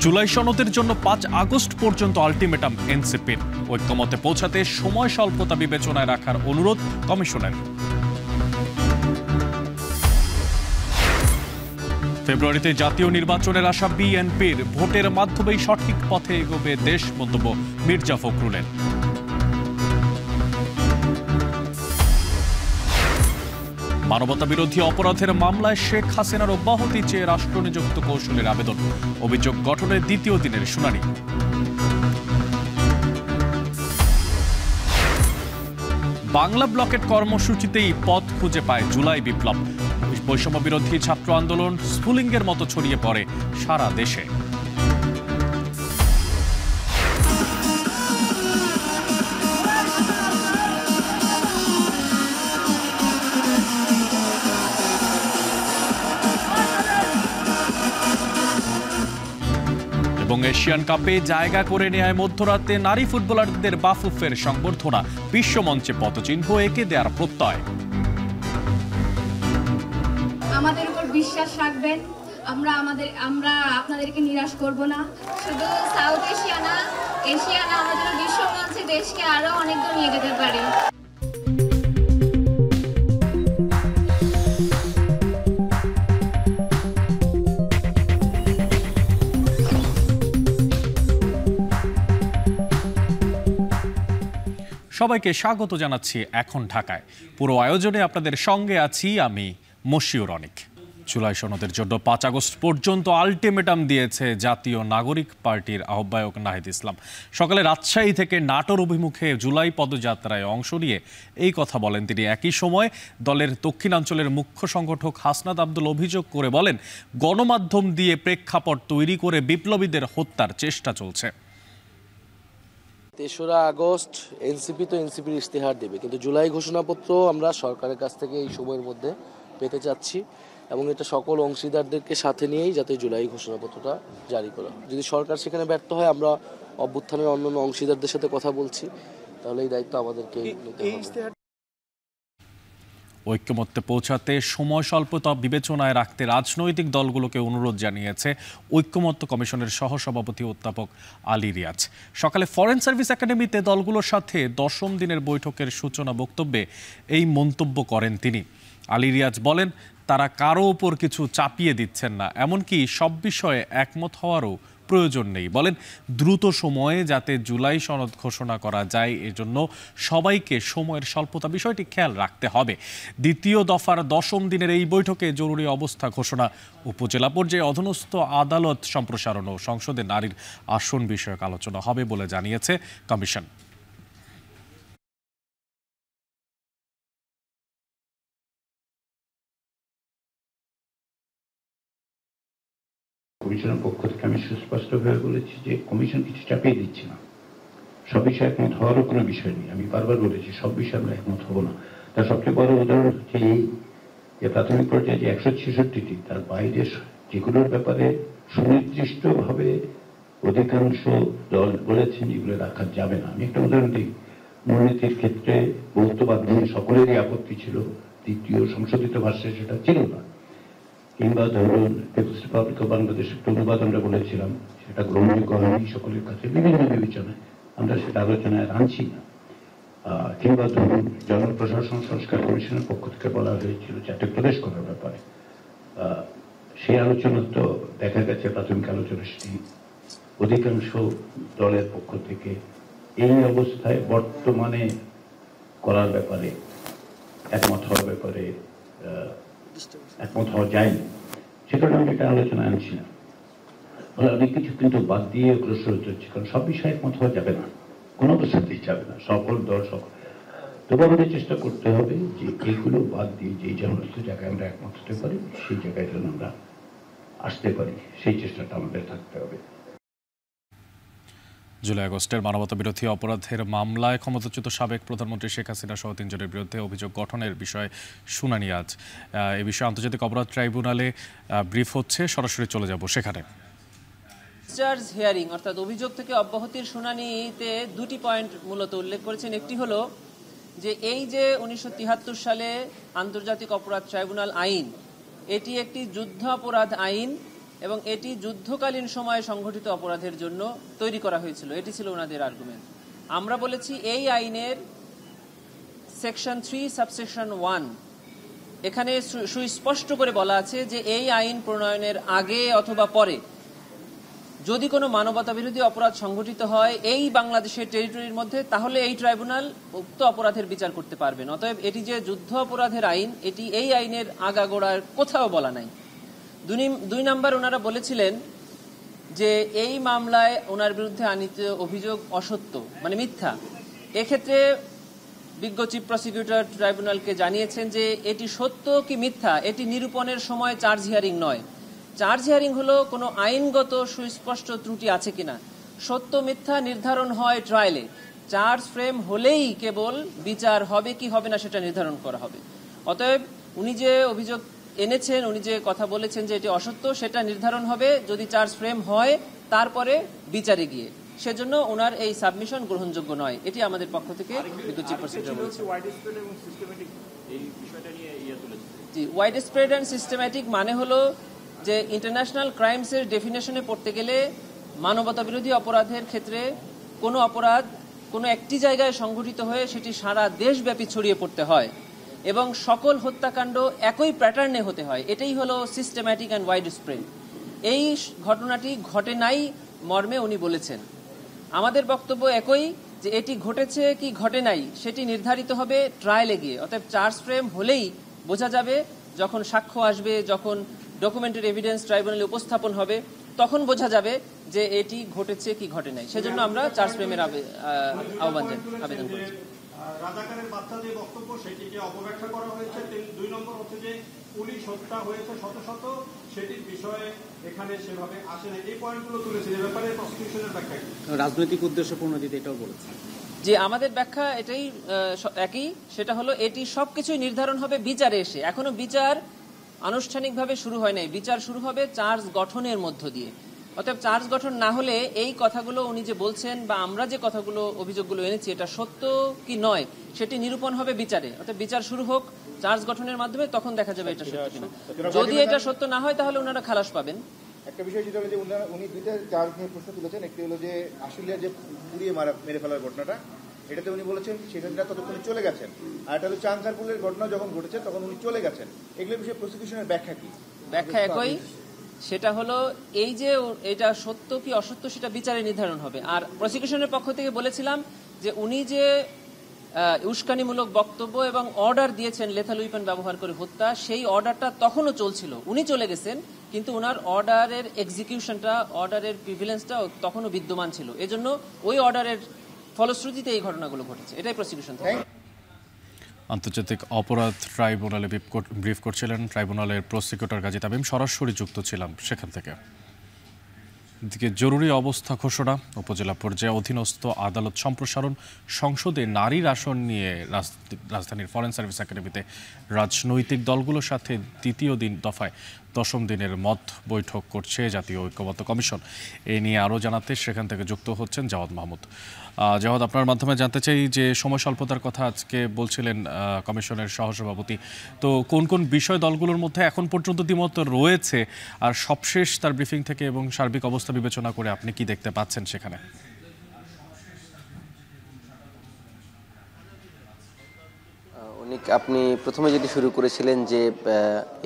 জুলাই সনদের জন্য ৫ আগস্ট পর্যন্ত আলটিমেটাম এনসিপির। ঐক্যমতে পৌঁছাতে সময় স্বল্পতা বিবেচনায় রাখার অনুরোধ কমিশনের। ফেব্রুয়ারিতে জাতীয় নির্বাচনের আশা বিএনপির, ভোটের মাধ্যমেই সঠিক পথে এগোবে দেশ, মন্তব্য মির্জা ফখরুলের। মানবতা বিরোধী অপরাধের মামলায় শেখ হাসিনার অব্যাহতি চেয়ে রাষ্ট্রনিযুক্ত কৌশলের আবেদন, অভিযোগ গঠনের দ্বিতীয় দিনের শুনানি। বাংলা ব্লকেট কর্মসূচিতেই পথ খুঁজে পায় জুলাই বিপ্লব। বৈষম্য বিরোধী ছাত্র আন্দোলন স্ফুলিঙ্গের মতো ছড়িয়ে পড়ে সারা দেশে। এবং এশিয়ান কাপে জায়গা করে নেয় মধ্যরাতে নারী ফুটবলারদের বাফুফের সংবর্ধনা, বিশ্বমঞ্চে পদচিহ্ন এঁকে দেওয়ার প্রত্যয়। আমাদের উপর বিশ্বাস রাখবেন, আমরা আপনাদেরকে নিরাশ করব না। শুধু সাউথ এশিয়া না, আমরা যেন বিশ্বমঞ্চে দেশকে আরো অনেক দূর নিয়ে যেতে পারি। সবাইকে স্বাগত জানাচ্ছি এখন ঢাকায়। পুরো আয়োজনে আপনাদের সঙ্গে আছি আমি মশিউর অনিক। জুলাই সনদের জন্য ৫ আগস্ট পর্যন্ত আলটিমেটাম দিয়েছে জাতীয় নাগরিক পার্টির আহ্বায়ক নাহিদ ইসলাম। সকালে রাজশাহী থেকে নাটোর অভিমুখে জুলাই পদযাত্রায় অংশ নিয়ে এই কথা বলেন তিনি। একই সময় দলের দক্ষিণাঞ্চলের মুখ্য সংগঠক হাসনাত আব্দুল অভিযোগ করে বলেন, গণমাধ্যম দিয়ে প্রেক্ষাপট তৈরি করে বিপ্লবীদের হত্যার চেষ্টা চলছে। ৩রা আগস্ট এনসিপি তো এনসিপির ইশতেহার দেবে, কিন্তু জুলাই ঘোষণাপত্র আমরা সরকারের কাছ থেকে এই সময়ের মধ্যে পেতে চাচ্ছি এবং এটা সকল অংশীদারদেরকে সাথে নিয়েই যাতে জুলাই ঘোষণাপত্রটা জারি করা। যদি সরকার সেখানে ব্যর্থ হয়, আমরা অভ্যুত্থানের অন্যান্য অংশীদারদের সাথে কথা বলছি, তাহলে এই দায়িত্ব আমাদেরকে নিতে হবে। ঐক্যমত্যে পৌঁছাতে সময় স্বল্পতা বিবেচনায় রাখতে রাজনৈতিক দলগুলোকে অনুরোধ জানিয়েছে ঐক্যমত্য কমিশনের সহসভাপতি অধ্যাপক আলী রিয়াজ। সকালে ফরেন সার্ভিস একাডেমিতে দলগুলোর সাথে 10ম দিনের বৈঠকের সূচনা বক্তব্যে এই মন্তব্য করেন তিনি। আলী রিয়াজ বলেন, তারা কারো ওপর কিছু চাপিয়ে দিচ্ছেন না, এমনকি সব বিষয়ে একমত হওয়ারও প্রয়োজন নেই। বলেন, দ্রুত সময়ে যাতে জুলাই সনদ ঘোষণা করা যায়, এজন্য সবাইকে সময়ের স্বল্পতা বিষয়টি খেয়াল রাখতে হবে। দ্বিতীয় দফার 10ম দিনের এই বৈঠকে জরুরি অবস্থা ঘোষণা, উপজেলা পর্যায়ে অধীনস্থ আদালত সম্প্রসারণ ও সংসদে নারীর আসন বিষয়ক আলোচনা হবে বলে জানিয়েছে কমিশন। কমিশনের পক্ষ থেকে আমি সুস্পষ্টভাবে বলেছি যে কমিশন কিছু চাপিয়ে দিচ্ছে না, সব বিষয়ে একমত হওয়ারও কোনো বিষয় নেই। আমি বারবার বলেছি সব বিষয়ে আমরা একমত হব না। তার সবচেয়ে বড় উদাহরণ হচ্ছে এই যে প্রাথমিক পর্যায়ে যে 166টি, তার বাইরে যেগুলোর ব্যাপারে সুনির্দিষ্টভাবে অধিকাংশ দল বলেছেন এগুলো রাখা যাবে না। আমি একটা উদাহরণ দিই, মূলনীতির ক্ষেত্রে বহুত্ববাদ নিয়ে সকলেরই আপত্তি ছিল, দ্বিতীয় সংশোধিত ভাষ্যে সেটা ছিল না। কিংবা ধরুন পিপলস রিপাবলিক অফ বাংলাদেশ একটা অনুবাদ আমরা বলেছিলাম, সেটা গ্রহণযোগ্য হয়নি সকলের কাছে, বিভিন্ন বিবেচনায় আমরা সেটা আলোচনায় আনছি না। কিংবা ধরুন জনপ্রশাসন সংস্কার কমিশনের পক্ষ থেকে বলা হয়েছিল 4টে প্রদেশ করার ব্যাপারে, সেই আলোচনা তো দেখা গেছে প্রাথমিক আলোচনা সেটি অধিকাংশ দলের পক্ষ থেকে এই অবস্থায় বর্তমানে করার ব্যাপারে একমত হওয়ার ব্যাপারে একমত হওয়া যায়নি। সেটা আমি এটা আলোচনায় আনছি না। অনেক কিছু কিন্তু বাদ দিয়ে অগ্রসর হচ্ছে, কারণ সব বিষয়ে একমত হওয়া যাবে না, কোনো অবস্থাতেই যাবে না, সকল দল সকল। তবু আমাদের চেষ্টা করতে হবে যে এইগুলো বাদ দিয়ে যেই সমস্ত জায়গায় আমরা একমত হতে পারি সেই জায়গায় যেন আমরা আসতে পারি, সেই চেষ্টাটা আমাদের থাকতে হবে। জুলাই আগস্টের মানবতা বিরোধী অপরাধের মামলায় ক্ষমতাচ্যুত সাবেক প্রধানমন্ত্রী শেখ হাসিনা সহ 3 জনের বিরুদ্ধে অভিযোগ গঠনের বিষয়ে শুনানি আজ। এ বিষয়ে আন্তর্জাতিক অপরাধ ট্রাইব্যুনালে ব্রিফ হচ্ছে, সরাসরি চলে যাব সেখানে। ডিসচার্জ হিয়ারিং অর্থাৎ অভিযোগ থেকে অব্যাহতির শুনানিতে 2টি পয়েন্ট মূলত উল্লেখ করেছেন। একটি হলো যে এই যে 1973 সালে আন্তর্জাতিক অপরাধ ট্রাইব্যুনাল আইন, এটি একটি যুদ্ধাপরাধ আইন এবং এটি যুদ্ধকালীন সময়ে সংঘটিত অপরাধের জন্য তৈরি করা হয়েছিল, এটি ছিল ওনাদের আর্গুমেন্ট। আমরা বলেছি এই আইনের সেকশন 3 সাবসেকশন 1 এখানে সুস্পষ্ট করে বলা আছে যে এই আইন প্রণয়নের আগে অথবা পরে যদি কোনো মানবতা বিরোধী অপরাধ সংঘটিত হয় এই বাংলাদেশের টেরিটরির মধ্যে, তাহলে এই ট্রাইব্যুনাল উক্ত অপরাধের বিচার করতে পারবেন। অতএব এটি যে যুদ্ধ অপরাধের আইন, এটি এই আইনের আগাগোড়ার কোথাও বলা নাই। 2 নাম্বার, ওনারা বলেছিলেন যে এই মামলায় ওনার বিরুদ্ধে আনিত অভিযোগ অসত্য, মানে মিথ্যা। এক্ষেত্রে বিজ্ঞ চিফ প্রসিকিউটর ট্রাইব্যুনালকে জানিয়েছেন যে এটি সত্য কি মিথ্যা এটি নিরূপণের সময় চার্জ হিয়ারিং নয়। চার্জ হিয়ারিং হলো কোনো আইনগত সুস্পষ্ট ত্রুটি আছে কিনা, সত্য মিথ্যা নির্ধারণ হয় ট্রায়ালে। চার্জ ফ্রেম হলেই কেবল বিচার হবে কি হবে না সেটা নির্ধারণ করা হবে। অতএব উনি যে অভিযোগ এনেছেন, উনি যে কথা বলেছেন যে এটি অসত্য, সেটা নির্ধারণ হবে যদি চার্জ ফ্রেম হয়, তারপরে বিচারে গিয়ে। সেজন্য ওনার এই সাবমিশন গ্রহণযোগ্য নয়, এটি আমাদের পক্ষ থেকে বিদ্যুৎ চিফ প্রসিকিউটর বলেছেন। ওয়াইড স্প্রেড অ্যান্ড সিস্টেম্যাটিক মানে হলো যে ইন্টারন্যাশনাল ক্রাইমসের ডেফিনেশনে পড়তে গেলে মানবতা বিরোধী অপরাধের ক্ষেত্রে কোনো অপরাধ কোনো একটি জায়গায় সংঘটিত হয়ে সেটি সারা দেশব্যাপী ছড়িয়ে পড়তে হয় এবং সকল হত্যাকাণ্ড একই প্যাটার্নে হতে হয়। এটাই হলো সিস্টেম্যাটিক অ্যান্ড ওয়াইড স্প্রেড। এই ঘটনাটি ঘটে নাই মর্মে উনি বলেছেন। আমাদের বক্তব্য একই, যে এটি ঘটেছে কি ঘটে নাই সেটি নির্ধারিত হবে ট্রায়ালে গিয়ে। অতএব চার্জ ফ্রেম হলেই বোঝা যাবে, যখন সাক্ষ্য আসবে, যখন ডকুমেন্টারি এভিডেন্স ট্রাইব্যুনালে উপস্থাপন হবে, তখন বোঝা যাবে যে এটি ঘটেছে কি ঘটে নাই। সেজন্য আমরা চার্জ ফ্রেমের আবেদন করেছি। রাজাকারের বাচ্চা যে বক্তব্য সেটিকে অপব্যাখ্যা করা হয়েছে। 2 নম্বর হচ্ছে যে পুলিশ হত্যা হয়েছে শত শত, সেটির বিষয়ে এখানে সেভাবে আসে না। এই পয়েন্টগুলো তুলেছে, এ ব্যাপারে প্রসিকিউশনের ব্যাখ্যা কি? রাজনৈতিক উদ্দেশ্য প্রণোদিত এটাও বলেছে যে আমাদের ব্যাখ্যা এটাই একই, সেটা হলো এটি সবকিছুই নির্ধারণ হবে বিচারে এসে। এখনো বিচার আনুষ্ঠানিকভাবে শুরু হয় নাই, বিচার শুরু হবে চার্জ গঠনের মধ্য দিয়ে। অতএব চার্জ গঠন না হলে এই কথাগুলো উনি যে বলছেন বা আমরা যে কথাগুলো অভিযোগগুলো এনেছি এটা সত্য কি নয় সেটি নিরূপণ হবে বিচারে। অতএব বিচার শুরু হোক চার্জ গঠনের মাধ্যমে, তখন দেখা যাবে এটা সত্য কিনা। যদি এটা সত্য না হয় তাহলে ওনারা খালাস পাবেন। একটা বিষয় যেটা হলো যে উনি 2টা চার্জ নিয়ে প্রশ্ন তুলেছেন। একটি হলো যে আশুলিয়া যে পুড়িয়ে মেরে ফেলার ঘটনাটা, এটাতে উনি বলেছেন সেখানটা ততক্ষণে চলে গেছেন। আর এটা হলো চাঙ্কারপুলের ঘটনা যখন ঘটেছে তখন উনি চলে গেছেন। এগুলোর বিষয়ে প্রসিকিউশনের ব্যাখ্যা কি? ব্যাখ্যা একই, সেটা হলো এই যে এটা সত্য কি অসত্য সেটা বিচারে নির্ধারণ হবে। আর প্রসিকিউশনের পক্ষ থেকে বলেছিলাম যে উনি যে উস্কানিমূলক বক্তব্য এবং অর্ডার দিয়েছেন লেথাল উইপন ব্যবহার করে হত্যা, সেই অর্ডারটা তখনও চলছিল। উনি চলে গেছেন কিন্তু ওনার অর্ডারের এক্সিকিউশনটা, অর্ডারের প্রিভিলেন্সটা তখনও বিদ্যমান ছিল। এজন্য ওই অর্ডারের ফলশ্রুতিতে এই ঘটনাগুলো ঘটেছে, এটাই প্রসিকিউশন। আন্তর্জাতিক অপরাধ ট্রাইব্যুনালে ব্রিফ করছিলেন ট্রাইব্যুনালের প্রসিকিউটর গাজী তামিম। সরাসরি যুক্ত ছিলাম সেখান থেকে। এদিকে জরুরি অবস্থা ঘোষণা, উপজেলা পর্যায়ে অধীনস্থ আদালত সম্প্রসারণ, সংসদে নারীর আসন নিয়ে রাজধানীর ফরেন সার্ভিস একাডেমিতে রাজনৈতিক দলগুলোর সাথে দ্বিতীয় দফায় 10ম দিনের মত বৈঠক করছে জাতীয় ঐক্যমত্য কমিশন। এ নিয়ে আরও জানাতে সেখান থেকে যুক্ত হচ্ছেন জাওয়াদ মাহমুদ। জাওয়াদ, আপনার মাধ্যমে জানতে চাই যে সময় স্বল্পতার কথা আজকে বলছিলেন কমিশনের সহসভাপতি, তো কোন কোন বিষয় দলগুলোর মধ্যে এখন পর্যন্ত দ্বিমত রয়েছে, আর সবশেষ তার ব্রিফিং থেকে এবং সার্বিক অবস্থা বিবেচনা করে আপনি কি দেখতে পাচ্ছেন সেখানে? আপনি প্রথমে যেটি শুরু করেছিলেন যে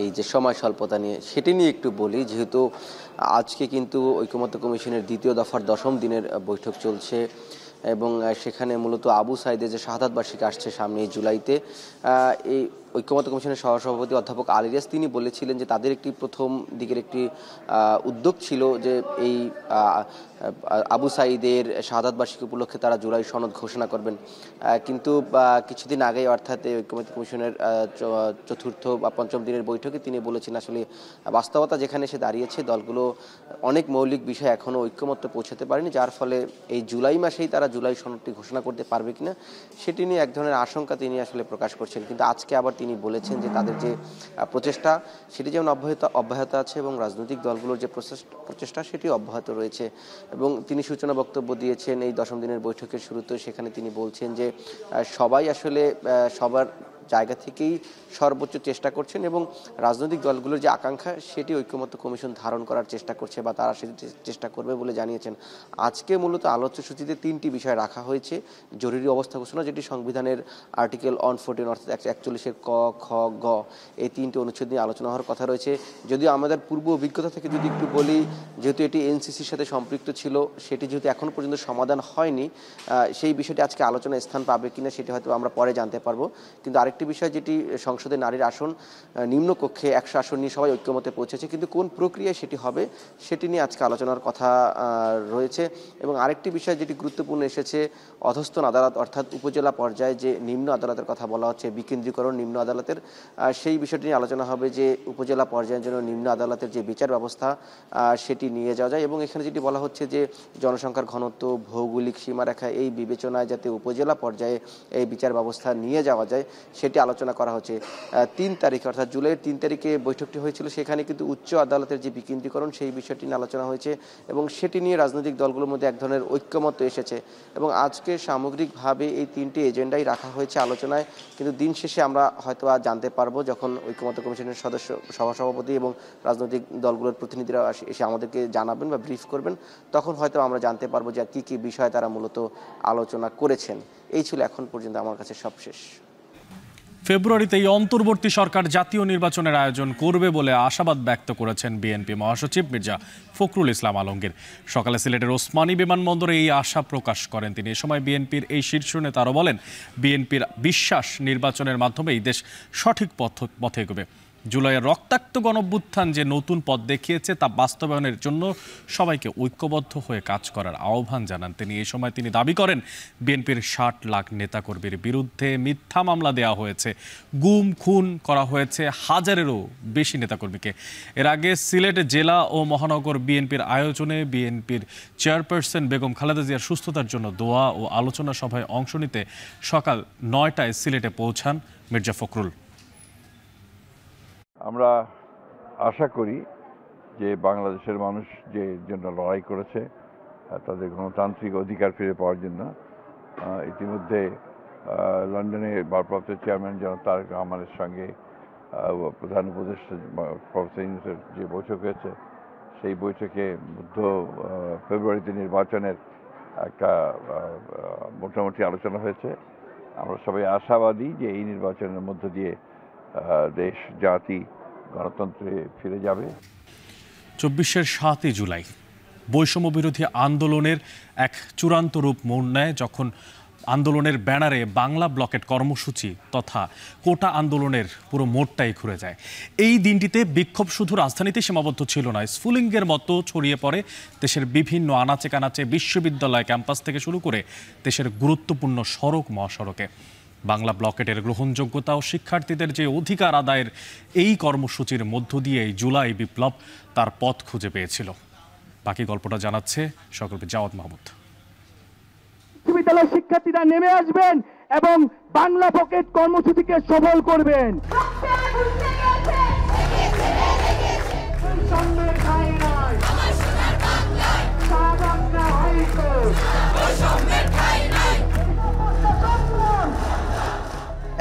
এই যে সময় স্বল্পতা নিয়ে, সেটি নিয়ে একটু বলি। যেহেতু আজকে কিন্তু ঐকমত্য কমিশনের দ্বিতীয় দফার 10ম দিনের বৈঠক চলছে এবং সেখানে মূলত আবু সাইদের যে শাহাদাত বার্ষিকী আসছে সামনে জুলাইতে, এই ঐক্যমত্য কমিশনের সহসভাপতি অধ্যাপক আলী রিয়াজ তিনি বলেছিলেন যে তাদের একটি প্রথম দিকের একটি উদ্যোগ ছিল যে এই আবু সাইদের শাহাদাত বার্ষিকী উপলক্ষে তারা জুলাই সনদ ঘোষণা করবেন। কিন্তু কিছুদিন আগেই অর্থাৎ ঐক্যমত্য কমিশনের 4র্থ বা 5ম দিনের বৈঠকে তিনি বলেছেন আসলে বাস্তবতা যেখানে এসে দাঁড়িয়েছে দলগুলো অনেক মৌলিক বিষয় এখনও ঐক্যমত্যে পৌঁছাতে পারেনি, যার ফলে এই জুলাই মাসেই তারা জুলাই সনদটি ঘোষণা করতে পারবে কিনা সেটি নিয়ে এক ধরনের আশঙ্কা তিনি আসলে প্রকাশ করছেন। কিন্তু আজকে আবার তিনি বলেছেন যে তাদের যে প্রচেষ্টা সেটি যেমন অব্যাহত আছে এবং রাজনৈতিক দলগুলোর যে প্রচেষ্টা সেটি অব্যাহত রয়েছে। এবং তিনি সূচনা বক্তব্য দিয়েছেন এই 10ম দিনের বৈঠকের শুরুতে, সেখানে তিনি বলছেন যে সবাই আসলে সবার জায়গা থেকেই সর্বোচ্চ চেষ্টা করছেন এবং রাজনৈতিক দলগুলোর যে আকাঙ্ক্ষা সেটি ঐক্যমত্য কমিশন ধারণ করার চেষ্টা করছে বা তারা সেটি চেষ্টা করবে বলে জানিয়েছেন। আজকে মূলত আলোচ্য সূচিতে 3টি বিষয় রাখা হয়েছে। জরুরি অবস্থা ঘোষণা, যেটি সংবিধানের আর্টিকেল 114 অর্থাৎ 141-এর ক, খ, গ এই 3টি অনুচ্ছেদ নিয়ে আলোচনা হওয়ার কথা রয়েছে। যদিও আমাদের পূর্ব অভিজ্ঞতা থেকে যদি একটু বলি, যেহেতু এটি এনসিসির সাথে সম্পৃক্ত ছিল, সেটি যেহেতু এখনও পর্যন্ত সমাধান হয়নি, সেই বিষয়টি আজকে আলোচনায় স্থান পাবে কিনা সেটি হয়তো আমরা পরে জানতে পারবো। কিন্তু আরেকটি বিষয়, যেটি সংসদে নারীর আসন নিম্নকক্ষে 100 আসন নিয়ে সবাই ঐক্যমতে পৌঁছেছে, কিন্তু কোন প্রক্রিয়ায় সেটি হবে সেটি নিয়ে আজকে আলোচনার কথা রয়েছে। এবং আরেকটি বিষয় যেটি গুরুত্বপূর্ণ এসেছে, অধস্তন আদালত অর্থাৎ উপজেলা পর্যায়ে যে নিম্ন আদালতের কথা বলা হচ্ছে, বিকেন্দ্রীকরণ নিম্ন আদালতের, সেই বিষয়টি নিয়ে আলোচনা হবে যে উপজেলা পর্যায়ের জন্য নিম্ন আদালতের যে বিচার ব্যবস্থা সেটি নিয়ে যাওয়া যায়। এবং এখানে যেটি বলা হচ্ছে যে জনসংখ্যার ঘনত্ব, ভৌগোলিক সীমারেখা এই বিবেচনায় যাতে উপজেলা পর্যায়ে এই বিচার ব্যবস্থা নিয়ে যাওয়া যায় সেটি আলোচনা করা হচ্ছে। 3 তারিখে অর্থাৎ জুলাইয়ের 3 তারিখে বৈঠকটি হয়েছিল, সেখানে কিন্তু উচ্চ আদালতের যে বিকেন্দ্রীকরণ সেই বিষয়টি নিয়ে আলোচনা হয়েছে এবং সেটি নিয়ে রাজনৈতিক দলগুলোর মধ্যে এক ধরনের ঐক্যমত এসেছে। এবং আজকে সামগ্রিকভাবে এই 3টি এজেন্ডাই রাখা হয়েছে আলোচনায়, কিন্তু দিন শেষে আমরা হয়তো জানতে পারবো যখন ঐক্যমত্য কমিশনের সভাপতি এবং রাজনৈতিক দলগুলোর প্রতিনিধিরা এসে আমাদেরকে জানাবেন বা ব্রিফ করবেন, তখন হয়তো আমরা জানতে পারবো যে কী কী বিষয়ে তারা মূলত আলোচনা করেছেন। এই ছিল এখন পর্যন্ত আমার কাছে সবশেষ। ফেব্রুয়ারিতে এই অন্তর্বর্তী সরকার জাতীয় নির্বাচনের আয়োজন করবে বলে আশাবাদ ব্যক্ত করেছেন বিএনপি মহাসচিব মির্জা ফখরুল ইসলাম আলমগীর। সকালে সিলেটের ওসমানী বিমানবন্দরে এই আশা প্রকাশ করেন তিনি। এ সময় বিএনপির এই শীর্ষ নেতা আরও বলেন, বিএনপির বিশ্বাস নির্বাচনের মাধ্যমেই দেশ সঠিক পথে এগোবে। জুলাইয়ের রক্তাক্ত গণঅভ্যুত্থান যে নতুন পথ দেখিয়েছে তা বাস্তবায়নের জন্য সবাইকে ঐক্যবদ্ধ হয়ে কাজ করার আহ্বান জানান তিনি। এই সময় তিনি দাবি করেন, বিএনপির 60 লাখ নেতাকর্মীর বিরুদ্ধে মিথ্যা মামলা দেওয়া হয়েছে, গুম খুন করা হয়েছে 1000-এরও বেশি নেতাকর্মীকে। এর আগে সিলেট জেলা ও মহানগর বিএনপির আয়োজনে বিএনপির চেয়ারপারসন বেগম খালেদা জিয়ার সুস্থতার জন্য দোয়া ও আলোচনা সভায় অংশ নিতে সকাল 9টায় সিলেটে পৌঁছান মির্জা ফখরুল। আমরা আশা করি যে বাংলাদেশের মানুষ যে জন্য লড়াই করেছে তাদের গণতান্ত্রিক অধিকার ফিরে পাওয়ার জন্য, ইতিমধ্যে লন্ডনে ভারপ্রাপ্ত চেয়ারম্যান জনাব তারেক রহমানের সঙ্গে প্রধান উপদেষ্টা প্রফেসর ইউনূসের যে বৈঠক হয়েছে, সেই বৈঠকে মধ্য ফেব্রুয়ারিতে নির্বাচনের একটা মোটামুটি আলোচনা হয়েছে। আমরা সবাই আশাবাদী যে এই নির্বাচনের মধ্য দিয়ে দেশ জাতি গণতন্ত্রে ফিরে যাবে। 24-এর 7 জুলাই বৈষম্য বিরোধী আন্দোলনের এক চূড়ান্ত রূপ মোড় নেয়, যখন আন্দোলনের ব্যানারে বাংলা ব্লকেট কর্মসূচি তথা কোটা আন্দোলনের পুরো মোড়টাই ঘুরে যায়। এই দিনটিতে বিক্ষোভ শুধু রাজধানীতে সীমাবদ্ধ ছিল না, স্ফুলিঙ্গের মতো ছড়িয়ে পড়ে দেশের বিভিন্ন আনাচে কানাচে, বিশ্ববিদ্যালয় ক্যাম্পাস থেকে শুরু করে দেশের গুরুত্বপূর্ণ সড়ক মহাসড়কে। বাংলা ব্লকেটের গ্রহণযোগ্যতা ও শিক্ষার্থীদের যে অধিকার আদায়ের এই কর্মসূচির মধ্য দিয়েই জুলাই বিপ্লব তার পথ খুঁজে পেয়েছিল। বাকি গল্পটা জানাচ্ছে সহকর্মী জাওয়াদ মাহমুদ। বিশ্ববিদ্যালয়ের শিক্ষার্থীরা নেমে আসবেন এবং বাংলা ব্লকেট কর্মসূচিকে সফল করবেন।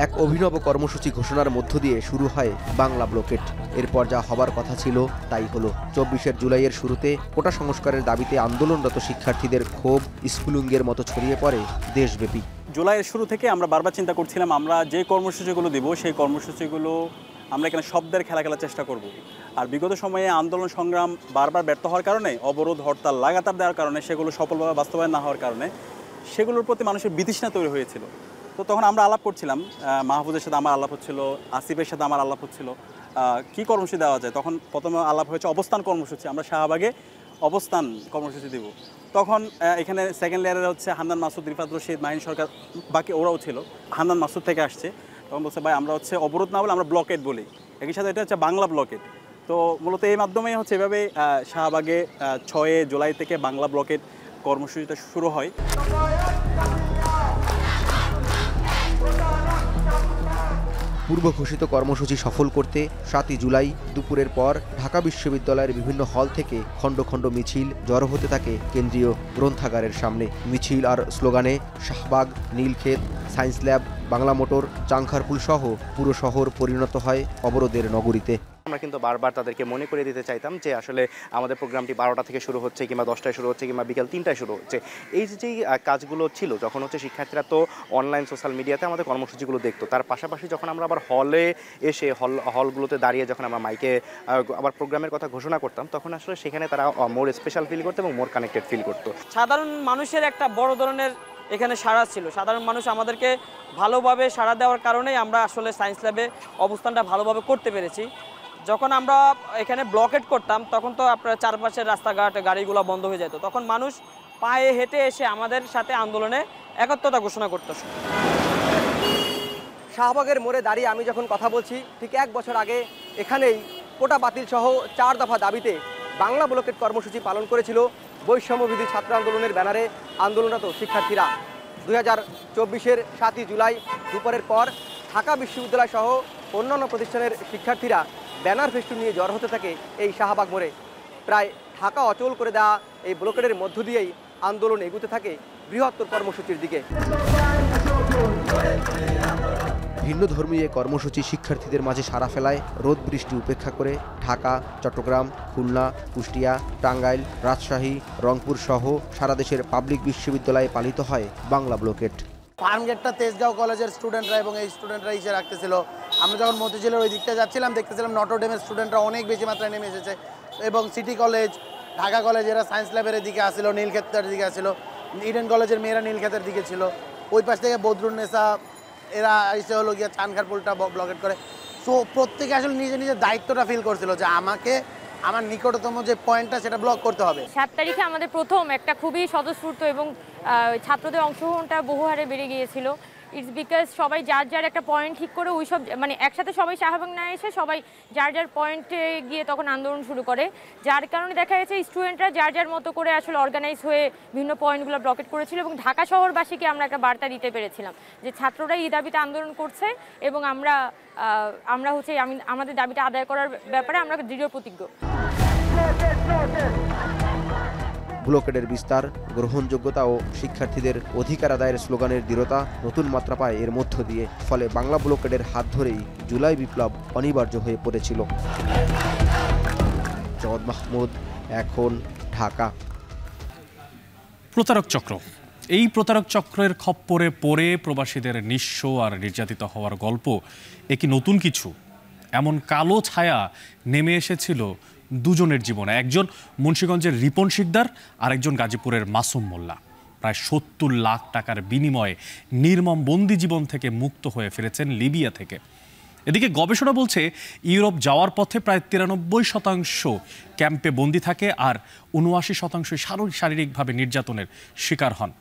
এক অভিনব কর্মসূচি ঘোষণার মধ্য দিয়ে শুরু হয় বাংলা ব্লকেট। এরপর যা হবার কথা ছিল তাই হলো। 24 জুলাইয়ের শুরুতে কোটা সংস্কারের দাবিতে আন্দোলনরত শিক্ষার্থীদের ক্ষোভ স্ফুলিঙ্গের মতো ছড়িয়ে পড়ে দেশব্যাপী। জুলাইয়ের শুরু থেকে আমরা বারবার চিন্তা করছিলাম আমরা যে কর্মসূচিগুলো দিব সেই কর্মসূচিগুলো আমরা এখানে শব্দের খেলা খেলার চেষ্টা করব। আর বিগত সময়ে আন্দোলন সংগ্রাম বারবার ব্যর্থ হওয়ার কারণে, অবরোধ হরতাল লাগাতার দেওয়ার কারণে, সেগুলো সফলভাবে বাস্তবায়ন না হওয়ার কারণে সেগুলোর প্রতি মানুষের বিতৃষ্ণা তৈরি হয়েছিল। তো তখন আমরা আলাপ করছিলাম, মাহফুজের সাথে আমার আলাপ হচ্ছিল, আসিফের সাথে আমার আলাপ হচ্ছিল কী কর্মসূচি দেওয়া যায়। তখন প্রথমে আলাপ হয়েছে অবস্থান কর্মসূচি, আমরা শাহবাগে অবস্থান কর্মসূচি দেব। তখন এখানে সেকেন্ড লেয়ারে হচ্ছে হান্নান মাসুদ, রিফাত রশিদ, মাহিন সরকার, বাকি ওরাও ছিল। হান্নান মাসুদ থেকে আসছে, তখন বলছে ভাই আমরা হচ্ছে অবরোধ না বলে আমরা ব্লকেট বলি, একই সাথে এটা হচ্ছে বাংলা ব্লকেট। তো মূলত এই মাধ্যমেই হচ্ছে এভাবে শাহবাগে 6 জুলাই থেকে বাংলা ব্লকেট কর্মসূচিটা শুরু হয়। পূর্ব ঘোষিত কর্মসূচি সফল করতে 7 জুলাই দুপুরের পর ঢাকা বিশ্ববিদ্যালয়ের বিভিন্ন হল থেকে খণ্ড খণ্ড মিছিল জড়ো হতে থাকে কেন্দ্রীয় গ্রন্থাগারের সামনে। মিছিল আর স্লোগানে Shahbag, Nilkhet, science lab, Bangla motor, Chankharpul সহ পুরো শহর পরিণত হয় অবরোধের নগরীতে। আমরা কিন্তু বারবার তাদেরকে মনে করে দিতে চাইতাম যে আসলে আমাদের প্রোগ্রামটি 12টা থেকে শুরু হচ্ছে কিংবা 10টায় শুরু হচ্ছে কিংবা বিকেল 3টায় শুরু হচ্ছে। এই যেই কাজগুলো ছিল যখন হচ্ছে শিক্ষার্থীরা তো অনলাইন সোশ্যাল মিডিয়াতে আমাদের কর্মসূচিগুলো দেখতো, তার পাশাপাশি যখন আমরা আবার হলে এসে হলগুলোতে দাঁড়িয়ে যখন আমরা মাইকে আবার প্রোগ্রামের কথা ঘোষণা করতাম, তখন আসলে সেখানে তারা মোর স্পেশাল ফিল করতো এবং মোর কানেক্টেড ফিল করতো। সাধারণ মানুষের একটা বড় ধরনের এখানে সাড়া ছিল। সাধারণ মানুষ আমাদেরকে ভালোভাবে সাড়া দেওয়ার কারণেই আমরা আসলে সায়েন্স ল্যাবে অবস্থানটা ভালোভাবে করতে পেরেছি। যখন আমরা এখানে ব্লকেট করতাম তখন তো আপনার চারপাশের রাস্তাঘাট গাড়িগুলো বন্ধ হয়ে যেত, তখন মানুষ পায়ে হেঁটে এসে আমাদের সাথে আন্দোলনে একত্রতা ঘোষণা করত। শাহবাগের মোড়ে দাঁড়িয়ে আমি যখন কথা বলছি, ঠিক 1 বছর আগে এখানেই কোটা বাতিল সহ 4 দফা দাবিতে বাংলা ব্লকেট কর্মসূচি পালন করেছিল বৈষম্যবিধি ছাত্র আন্দোলনের ব্যানারে আন্দোলনরত শিক্ষার্থীরা। 2024-এর 7 জুলাই দুপুরের পর ঢাকা বিশ্ববিদ্যালয় সহ অন্যান্য প্রতিষ্ঠানের শিক্ষার্থীরা ব্যানার ফেস্টুন নিয়ে জড়ো হতে থাকে এই শাহবাগ মোড়ে। প্রায় ঢাকা অচল করে দেওয়া এই ব্লকেটের মধ্য দিয়েই আন্দোলন এগুতে থাকে বৃহত্তর কর্মসূচির দিকে। ভিন্ন ধর্মীয় কর্মসূচি শিক্ষার্থীদের মাঝে সাড়া ফেলায় রোদ বৃষ্টি উপেক্ষা করে ঢাকা, চট্টগ্রাম, খুলনা, কুষ্টিয়া, টাঙ্গাইল, রাজশাহী, রংপুর সহ সারা দেশের পাবলিক বিশ্ববিদ্যালয়ে পালিত হয় বাংলা ব্লকেট। ফার্মগেটটা তেজগাঁও কলেজের স্টুডেন্টরা এবং এই স্টুডেন্টরা এসে রাখতেছিল। আমরা যখন মতিঝিলের ওই দিকটা যাচ্ছিলাম দেখতেছিলাম নটরডেমের স্টুডেন্টরা অনেক বেশি মাত্রায় নেমে এসেছে এবং সিটি কলেজ, ঢাকা কলেজ এরা সায়েন্স ল্যাবের দিকে আসছিল, নীলক্ষেতের দিকে আসছিল, ইডেন কলেজের মেয়েরা নীলক্ষেতের দিকে ছিল, ওই পাশ থেকে বদরুন্নেসা এরা এসে হলো গিয়া চানখারপুলটা ব্লকেট করে। সো প্রত্যেকে আসলে নিজের দায়িত্বটা ফিল করছিল যে আমাকে আমার নিকটতম যে পয়েন্টটা সেটা ব্লক করতে হবে। 7 তারিখে আমাদের প্রথম একটা খুবই স্বতঃস্ফূর্ত এবং ছাত্রদের অংশগ্রহণটা বহু হারে বেড়ে গিয়েছিল। ইটস বিকজ সবাই যার একটা পয়েন্ট ঠিক করে ওই সব মানে একসাথে সবাই শাহবাগ না এসে সবাই যার পয়েন্টে গিয়ে তখন আন্দোলন শুরু করে, যার কারণে দেখা যাচ্ছে স্টুডেন্টরা যার মতো করে আসলে অর্গানাইজ হয়ে বিভিন্ন পয়েন্টগুলো ব্লকেট করেছিল এবং ঢাকা শহরবাসীকে আমরা একটা বার্তা দিতে পেরেছিলাম যে ছাত্ররা এই দাবিতে আন্দোলন করছে এবং আমরা হচ্ছে আমাদের দাবিটা আদায় করার ব্যাপারে আমরা দৃঢ় প্রতিজ্ঞ। ব্লকেটের বিস্তার, গ্রহণযোগ্যতা ও শিক্ষার্থীদের অধিকার আদায়ের স্লোগানের দৃঢ়তা নতুন মাত্রা পায় এর মধ্য দিয়ে। ফলে বাংলা ব্লকেটের হাত ধরেই জুলাই বিপ্লব অনিবার্য হয়ে পড়েছিল। জওয়াদ মাহমুদ, এখন, ঢাকা। প্রতারক চক্র, এই প্রতারক চক্রের খপ্পরে পড়ে প্রবাসীদের নিঃস্ব আর নির্যাতিত হওয়ার গল্প এ কি নতুন কিছু? এমন কালো ছায়া নেমে এসেছিল দুজনের জীবনে। একজন মুন্সিগঞ্জের রিপন শিকদার আর একজন গাজীপুরের মাসুম মোল্লা। প্রায় 70 লাখ টাকার বিনিময়ে নির্মম বন্দি জীবন থেকে মুক্ত হয়ে ফিরেছেন লিবিয়া থেকে। এদিকে গবেষণা বলছে ইউরোপ যাওয়ার পথে প্রায় 93% ক্যাম্পে বন্দি থাকে আর 79% শারীরিকভাবে নির্যাতনের শিকার হন।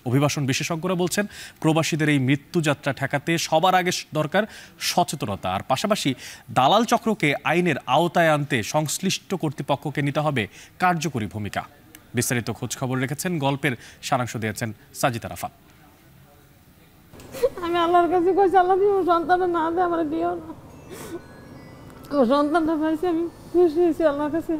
অভিবাসন বিশেষজ্ঞরা বলছেন প্রবাসীদের এই মৃত্যুযাত্রা ঠেকাতে সবার আগে দরকার সচেতনতা, আর পাশাপাশি দালাল চক্রকে আইনের আওতায় আনতে সংশ্লিষ্ট কর্তৃপক্ষকে নিতে হবে কার্যকরী ভূমিকা। বিস্তারিত খোঁজ খবর রেখেছেন, গল্পের সারাংশ দিয়েছেন সাজিদা রাফা। আমি আল্লাহর কাছে কইছি, আল্লাহ তুমি সন্তানটা না দে আমার দিও না। ও সন্তানটা পাইছি, আমি খুশি হয়েছি আল্লাহর কাছে।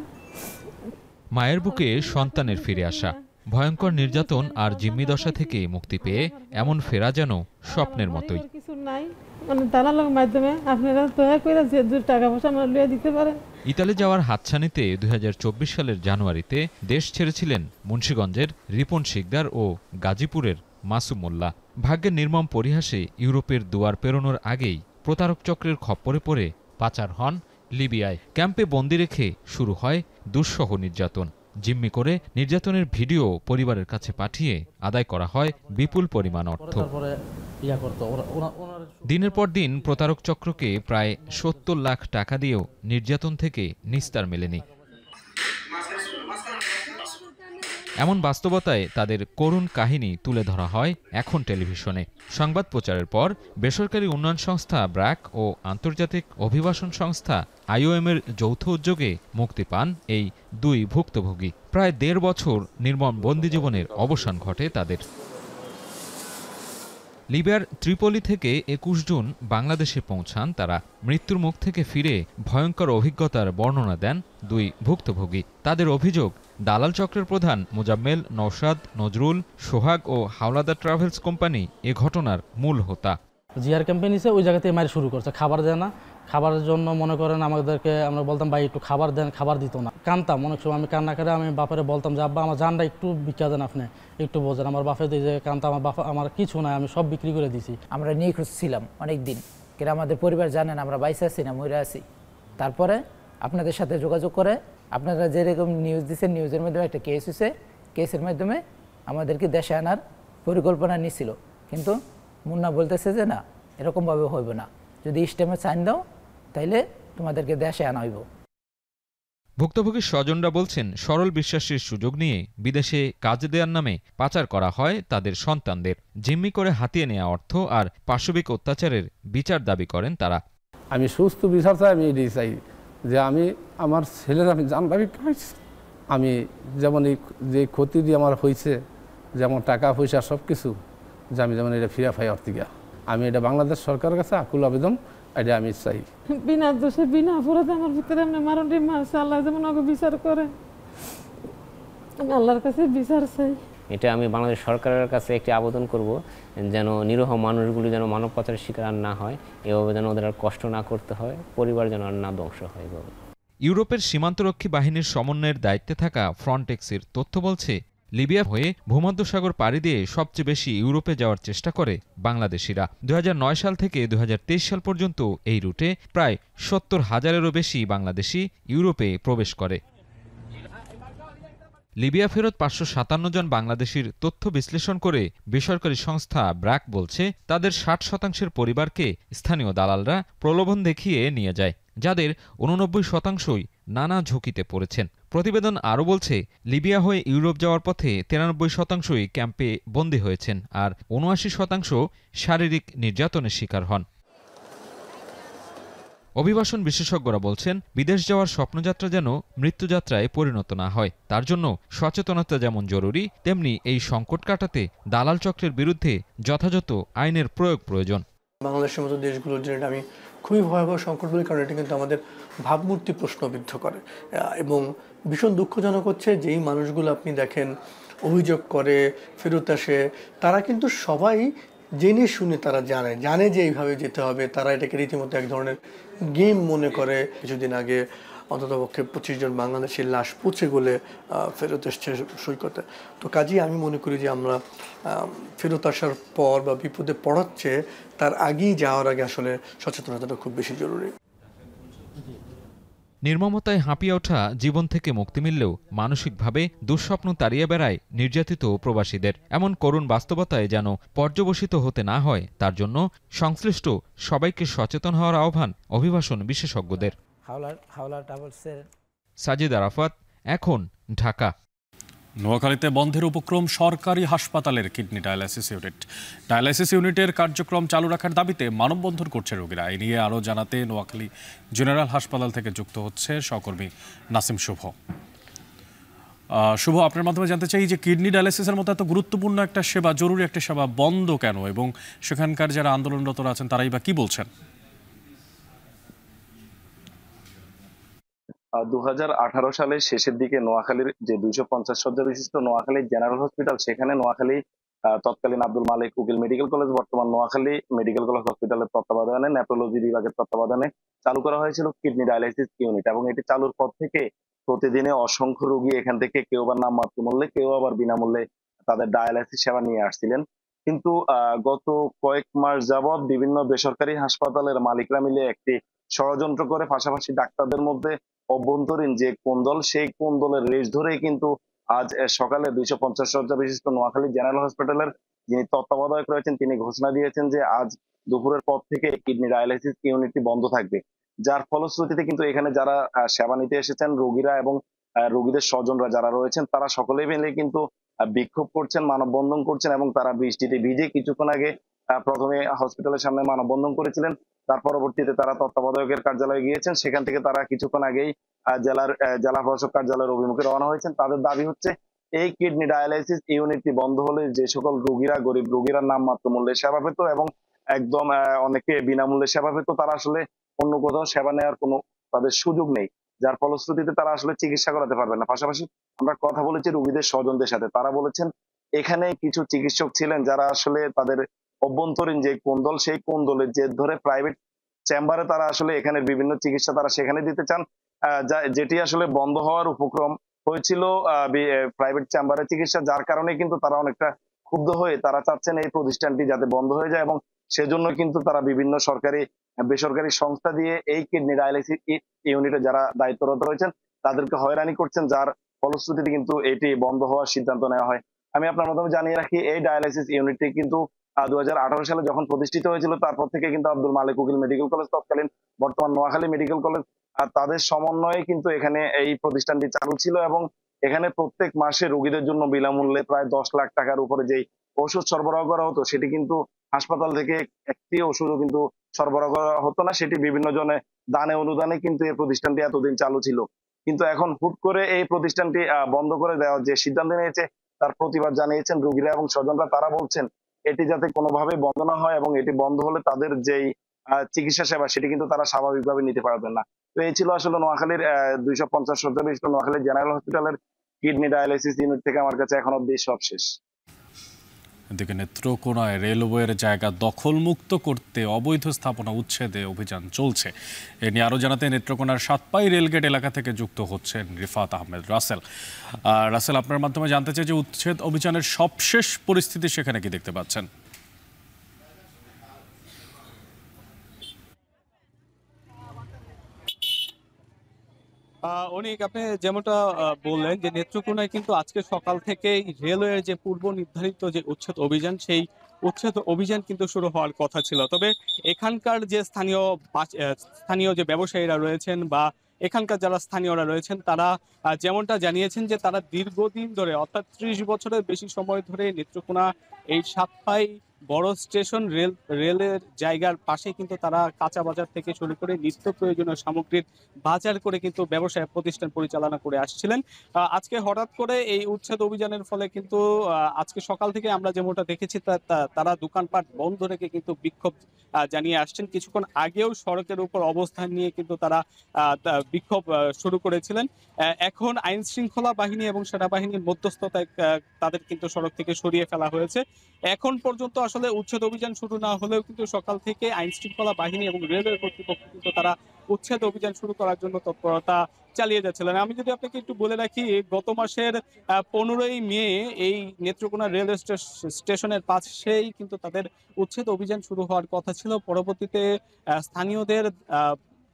মায়ের বুকে সন্তানের ফিরে আসা, ভয়ঙ্কর নির্যাতন আর জিম্মি দশা থেকে মুক্তি পেয়ে এমন ফেরা যেন স্বপ্নের মতোই। কিছু নাই মানে দালালের মাধ্যমে আপনারা দয়া করে যে দূর টাকা পয়সা আমরা লইয়া দিতে পারেন। ইতালি যাওয়ার হাতছানিতে 2024 সালের জানুয়ারিতে দেশ ছেড়েছিলেন মুন্সিগঞ্জের রিপন শিকদার ও গাজীপুরের মাসুম মোল্লা। ভাগ্যের নির্মম পরিহাসে ইউরোপের দুয়ার পেরোনোর আগেই প্রতারক চক্রের খপ্পরে পড়ে পাচার হন লিবিয়ায়। ক্যাম্পে বন্দি রেখে শুরু হয় দুঃসহ নির্যাতন। জিম্মি করে নির্যাতনের ভিডিও পরিবারের কাছে পাঠিয়ে আদায় করা হয় বিপুল পরিমাণ অর্থ। দিনের পর দিন প্রতারক চক্রকে প্রায় 70 লাখ টাকা দিয়েও নির্যাতন থেকে নিস্তার মেলেনি। এমন বাস্তবতায় তাদের করুণ কাহিনী তুলে ধরা হয় এখন টেলিভিশনে। সংবাদ প্রচারের পর বেসরকারি উন্নয়ন সংস্থা ব্র্যাক ও আন্তর্জাতিক অভিবাসন সংস্থা IOM এর যৌথ উদ্যোগে মুক্তি পান এই দুই ভুক্তভোগী। প্রায় 1.5 বছর নির্মম বন্দি জীবনের অবসান ঘটে তাদের। লিবিয়ার ত্রিপোলি থেকে ২১ জুন বাংলাদেশে পৌঁছান তারা। মৃত্যুর মুখ থেকে ফিরে ভয়ঙ্কর অভিজ্ঞতার বর্ণনা দেন দুই ভুক্তভোগী। তাদের অভিযোগ, দালাল চক্রের প্রধান মোজাম্মেল, নওশাদ, নজরুল, সোহাগ ও হাওলাদার ট্রাভেলস কোম্পানি এ ঘটনার মূল হোতা। জিআর কোম্পানিতে ওই জায়গাতে মারি শুরু করছে, খাবার দেয় না। খাবারের জন্য মনে করেন আমাদেরকে, আমরা বলতাম ভাই একটু খাবার দেন, খাবার দিত না। কানতাম অনেক সময়, আমি কান্না করে আমি বাপের বলতাম যে আব্বা আমার জানটা একটু বিক্রি দেন, আপনি একটু বোঝেন। আমার বাপে দিয়ে যে কানতাম, আমার বাপা আমার কিছু নাই, আমি সব বিক্রি করে দিছি। আমরা নিখোঁজ ছিলাম অনেক দিন, কিন্তু আমাদের পরিবার জানেন আমরা বাইসে আছি না মরে আছি। তারপরে আপনাদের সাথে যোগাযোগ করে আপনারা যেরকম নিউজ দিচ্ছেন, নিউজের মাধ্যমে একটা কেস হয়েছে, কেসের মাধ্যমে আমাদেরকে দেশে আনার পরিকল্পনা নিছিল। কিন্তু মুন্না বলতেছে যে না, এরকমভাবে হইব না, যদি স্টেমে সাইন দাও তাইলে তোমাদেরকে দেশে আনা হইব। ভুক্তভোগীর স্বজনরা বলছেন, সরল বিশ্বাসের সুযোগ নিয়ে বিদেশে কাজ দেওয়ার নামে পাচার করা হয় তাদের সন্তানদের। জিম্মি করে হাতিয়ে নেওয়া অর্থ আর পাশবিক অত্যাচারের বিচার দাবি করেন তারা। আমি সুস্থ বিচার চাই, আমি এটাই চাই যে আমি আমার ছেলের আমি জানভাবে খাইছি। আমি যেমন এই যে ক্ষতি দিয়ে আমার হয়েছে, যেমন টাকা পয়সা সব কিছু, যে আমি যেমন এটা ফিরে পাই অর্থিকা, আমি এটা বাংলাদেশ সরকারের কাছে আকুল আবেদন, এটা আমি চাই। বিনা দোষে বিনা অপরাধে আমার ভিতরে এমনি মারণটি মারছে, আল্লাহ যেমন ওকে বিচার করে, আমি আল্লাহর কাছে বিচার চাই। এটা আমি বাংলাদেশ সরকারের কাছে একটি আবেদন করব, যেন নিরীহ মানুষগুলি যেন মানব পাচারের শিকার আর না হয়, এভাবে যেন ওদের আর কষ্ট না করতে হয়, পরিবার যেন আর না ধ্বংস হয়। ইউরোপের সীমান্তরক্ষী বাহিনীর সমন্বয়ের দায়িত্বে থাকা ফ্রন্টেক্সের তথ্য বলছে, লিবিয়া হয়ে ভূমধ্যসাগর পাড়ি দিয়ে সবচেয়ে বেশি ইউরোপে যাওয়ার চেষ্টা করে বাংলাদেশিরা। ২০০৯ সাল থেকে ২০২৩ সাল পর্যন্ত এই রুটে প্রায় ৭০,০০০-এরও বেশি বাংলাদেশি ইউরোপে প্রবেশ করে। লিবিয়া ফেরত ৫৫৭ জন বাংলাদেশির তথ্য বিশ্লেষণ করে বেসরকারি সংস্থা ব্র্যাক বলছে, তাদের ৬০% পরিবারকে স্থানীয় দালালরা প্রলোভন দেখিয়ে নিয়ে যায়, যাদের ৮৯%ই নানা ঝুঁকিতে পড়েছেন। প্রতিবেদন আরও বলছে, লিবিয়া হয়ে ইউরোপ যাওয়ার পথে ৯৩%ই ক্যাম্পে বন্দী হয়েছেন, আর ৭৯% শারীরিক নির্যাতনের শিকার হন। অভিবাসন বিশেষজ্ঞরা বলছেন, বিদেশ যাওয়ার স্বপ্নযাত্রা যেন মৃত্যুযাত্রায় পরিণত না হয়, তার জন্য সচেতনতা যেমন জরুরি, তেমনি এই সংকট কাটাতে দালাল চক্রের বিরুদ্ধে যথাযথ আইনের প্রয়োগ প্রয়োজন। বাংলাদেশের মতো দেশগুলোর জন্য আমি খুবই ভয়াবহ সংকট বলে, কারণ এটা কিন্তু আমাদের ভাবমূর্তি প্রশ্নবিদ্ধ করে এবং ভীষণ দুঃখজনক হচ্ছে যেই মানুষগুলো আপনি দেখেন অভিযোগ করে ফেরত আসে, তারা কিন্তু সবাই জেনে শুনে তারা জানে যে এইভাবে যেতে হবে। তারা এটাকে রীতিমতো এক ধরনের গেম মনে করে। কিছুদিন আগে অন্ততপক্ষে ২৫ জন বাংলাদেশের লাশ পচে গলে ফেরত এসছে সৈকতে। তো কাজেই আমি মনে করি যে আমরা ফেরত আসার পর বা বিপদে পড়াচ্ছে তার আগেই যাওয়ার আগে আসলে সচেতনতাটা খুব বেশি জরুরি। নির্মমতায় হাঁপিয়ে ওঠা জীবন থেকে মুক্তি মিললেও মানসিকভাবে দুঃস্বপ্ন তাড়িয়ে বেড়ায় নির্যাতিত প্রবাসীদের। এমন করুণ বাস্তবতায় যেন পর্যবসিত হতে না হয়, তার জন্য সংশ্লিষ্ট সবাইকে সচেতন হওয়ার আহ্বান অভিবাসন বিশেষজ্ঞদের। সাজিদ আরাফাত, এখন, ঢাকা। নোয়াখালীতে বন্ধের উপক্রম সরকারি হাসপাতালের কিডনি ডায়ালাইসিস ইউনিট। ডায়ালাইসিস ইউনিটের কার্যক্রম চালু রাখার দাবিতে মানববন্ধন করছে রোগীরা। এই নিয়ে আরও জানাতে নোয়াখালী জেনারেল হাসপাতাল থেকে যুক্ত হচ্ছে সহকর্মী নাসিম শুভ। শুভ, আপনার মাধ্যমে জানতে চাই যে কিডনি ডায়ালাইসিসের মতো এত গুরুত্বপূর্ণ একটা সেবা, জরুরি একটা সেবা বন্ধ কেন, এবং সেখানকার যারা আন্দোলনরতরা আছেন তারাই বা কি বলছেন? ২০১৮ সালের শেষের দিকে নোয়াখালীর যে ২৫০ শয্যা বিশিষ্ট নোয়াখালী জেনারেল হসপিটাল, সেখানে নোয়াখালী তৎকালীন আব্দুল মালিক উকিল মেডিকেল কলেজ, বর্তমান নোয়াখালী মেডিকেল কলেজ হসপিটালের তত্ত্বাবধানে নেফ্রোলজি বিভাগের তত্ত্বাবধানে চালু করা হয়েছিল কিডনি ডায়ালাইসিস ইউনিট। এবং এটি চালুর পর থেকে প্রতিদিনে অসংখ্য রোগী এখান থেকে কেউ বা নামমাত্র মূল্যে, কেউ আবার বিনামূল্যে তাদের ডায়ালাইসিস সেবা নিয়ে আসছিলেন। কিন্তু গত কয়েক মাস যাবৎ বিভিন্ন বেসরকারি হাসপাতালের মালিকরা মিলে একটি ষড়যন্ত্র করে পাশাপাশি ডাক্তারদের মধ্যে অভ্যন্তরীণ যে কোন্দল, সেই কোন্দলের রেশ ধরেই কিন্তু আজ সকালে ২৫০ শয্যা বিশিষ্ট নোয়াখালী জেনারেল হসপিটালের যিনি তত্ত্বাবধায়ক রয়েছেন তিনি ঘোষণা দিয়েছেন যে আজ দুপুরের পর থেকে কিডনি ডায়ালাইসিস ইউনিটটি বন্ধ থাকবে। যার ফলশ্রুতিতে কিন্তু এখানে যারা সেবা নিতে এসেছেন রোগীরা এবং রোগীদের স্বজনরা যারা রয়েছেন তারা সকলেই মিলে কিন্তু বিক্ষোভ করছেন, মানববন্ধন করছেন এবং তারা বৃষ্টিতে ভিজে কিছুক্ষণ আগে প্রথমে হসপিটালের সামনে মানববন্ধন করেছিলেন। তার পরবর্তীতে তারা তত্ত্বাবধায়কের কার্যালয়ে গিয়েছেন। সেখান থেকে তারা কিছুক্ষণ আগেই জেলা প্রশাসক কার্যালয়ের অভিমুখে রওনা হয়েছেন। তাদের দাবি হচ্ছে এই কিডনি ডায়ালাইসিস ইউনিটটি বন্ধ হলে যে সকল রোগীরা, গরিব রোগীরা নামমাত্র মূল্যে সেবা পেত এবং একদম অনেকে বিনামূল্যে সেবা পেত, তারা আসলে অন্য কোথাও সেবা নেওয়ার কোনো তাদের সুযোগ নেই, যার ফলশ্রুতিতে তারা আসলে চিকিৎসা করাতে পারবে না। পাশাপাশি আমরা কথা বলেছি রোগীদের স্বজনদের সাথে, তারা বলেছেন এখানে কিছু চিকিৎসক ছিলেন যারা আসলে তাদের অভ্যন্তরীণ যে কোন্দল, সেই কোন্দলের জের ধরে প্রাইভেট চেম্বারে তারা আসলে এখানে বিভিন্ন চিকিৎসা তারা সেখানে দিতে চান, যেটি আসলে বন্ধ হওয়ার উপক্রম হয়েছিল প্রাইভেট চেম্বারে চিকিৎসা, যার কারণে কিন্তু তারা অনেকটা ক্ষুব্ধ হয়ে তারা চাচ্ছেন এই প্রতিষ্ঠানটি যাতে বন্ধ হয়ে যায় এবং সেজন্য কিন্তু তারা বিভিন্ন সরকারি বেসরকারি সংস্থা দিয়ে এই কিডনি ডায়ালাইসিস ইউনিটে যারা দায়িত্বরত রয়েছেন তাদেরকে হয়রানি করছেন, যার ফলশ্রুতিতে কিন্তু এটি বন্ধ হওয়ার সিদ্ধান্ত নেওয়া হয়। আমি আপনার মাধ্যমে জানিয়ে রাখি এই ডায়ালাইসিস ইউনিটটি কিন্তু 2018 সালে যখন প্রতিষ্ঠিত হয়েছিল তারপর থেকে কিন্তু আব্দুল মালেক উকিল মেডিকেল কলেজ, তৎকালীন বর্তমান নোয়াখালী মেডিকেল কলেজ, তাদের সমন্বয়ে কিন্তু এখানে এই প্রতিষ্ঠানটি চালু ছিল এবং এখানে প্রত্যেক মাসে রোগীদের জন্য বিনামূল্যে প্রায় 10 লাখ টাকার উপরে যেই ওষুধ সরবরাহ করা হতো, সেটি কিন্তু হাসপাতাল থেকে একটি ওষুধও কিন্তু সরবরাহ করা হতো না, সেটি বিভিন্ন জনে দানে অনুদানে কিন্তু এই প্রতিষ্ঠানটি এতদিন চালু ছিল। কিন্তু এখন হুট করে এই প্রতিষ্ঠানটি বন্ধ করে দেওয়ার যে সিদ্ধান্ত নিয়েছে তার প্রতিবাদ জানিয়েছেন রোগীরা এবং স্বজনরা। তারা বলছেন এটি যাতে কোনোভাবে বন্ধ না হয় এবং এটি বন্ধ হলে তাদের যেই চিকিৎসা সেবা সেটি কিন্তু তারা স্বাভাবিকভাবে নিতে পারবেন না। তো এই ছিল আসলে নোয়াখালীর 250 শয্যা বিশিষ্ট নোয়াখালী জেনারেল হসপিটালের কিডনি ডায়ালাইসিস ইউনিট থেকে আমার কাছে এখন অব্দি সব শেষ। এদিকে নেত্রকোনায় রেলওয়ের জায়গা দখলমুক্ত করতে অবৈধ স্থাপনা উচ্ছেদে অভিযান চলছে। এ নিয়ে আরও জানাতে নেত্রকোনার সাতপাই রেলগেট এলাকা থেকে যুক্ত হচ্ছেন রিফাত আহমেদ রাসেল। রাসেল, আপনার মাধ্যমে জানতে চাই যে উচ্ছেদ অভিযানের সবশেষ পরিস্থিতি সেখানে কি দেখতে পাচ্ছেন? অনেক আপনি যেমনটা বললেন যে নেত্রকোনায় কিন্তু আজকে সকাল থেকেই রেলওয়ের যে পূর্ব নির্ধারিত যে উচ্ছেদ অভিযান, সেই উচ্ছেদ অভিযান কিন্তু শুরু হওয়ার কথা ছিল। তবে এখানকার যে স্থানীয় যে ব্যবসায়ীরা রয়েছেন বা এখানকার যারা স্থানীয়রা রয়েছেন তারা যেমনটা জানিয়েছেন যে তারা দীর্ঘদিন ধরে অর্থাৎ 30 বছরের বেশি সময় ধরে নেত্রকোনা এই সাতপাই বড় স্টেশন রেলের জায়গার পাশে কিন্তু তারা কাঁচা বাজার থেকে শুরু করে নিত্য প্রয়োজনীয় সামগ্রীর বাজার করে কিন্তু ব্যবসায় প্রতিষ্ঠান পরিচালনা করে আসছিলেন। আজকে হঠাৎ করে এই উচ্ছেদ অভিযানের ফলে কিন্তু আজকে সকাল থেকে আমরা যেমনটা দেখেছি তারা দোকানপাট বন্ধ রেখে কিন্তু বিক্ষোভ জানিয়ে আসছেন। কিছুক্ষণ আগেও সড়কের উপর অবস্থান নিয়ে কিন্তু তারা বিক্ষোভ শুরু করেছিলেন। এখন আইন শৃঙ্খলা বাহিনী এবং সেনাবাহিনীর মধ্যস্থতায় তাদের কিন্তু সড়ক থেকে সরিয়ে ফেলা হয়েছে। এখন পর্যন্ত আসলে উচ্ছেদ অভিযান শুরু না হলেও কিন্তু সকাল থেকে আইন শৃঙ্খলা বাহিনী এবং রেলওয়ে কর্তৃপক্ষ কিন্তু তারা উচ্ছেদ অভিযান শুরু করার জন্য তৎপরতা চালিয়ে যাচ্ছিলেন। আমি যদি আপনাকে একটু বলে রাখি, গত মাসের 15ই মে এই নেত্রকোনা রেল স্টেশনের পাশেই কিন্তু তাদের উচ্ছেদ অভিযান শুরু হওয়ার কথা ছিল। পরবর্তীতে স্থানীয়দের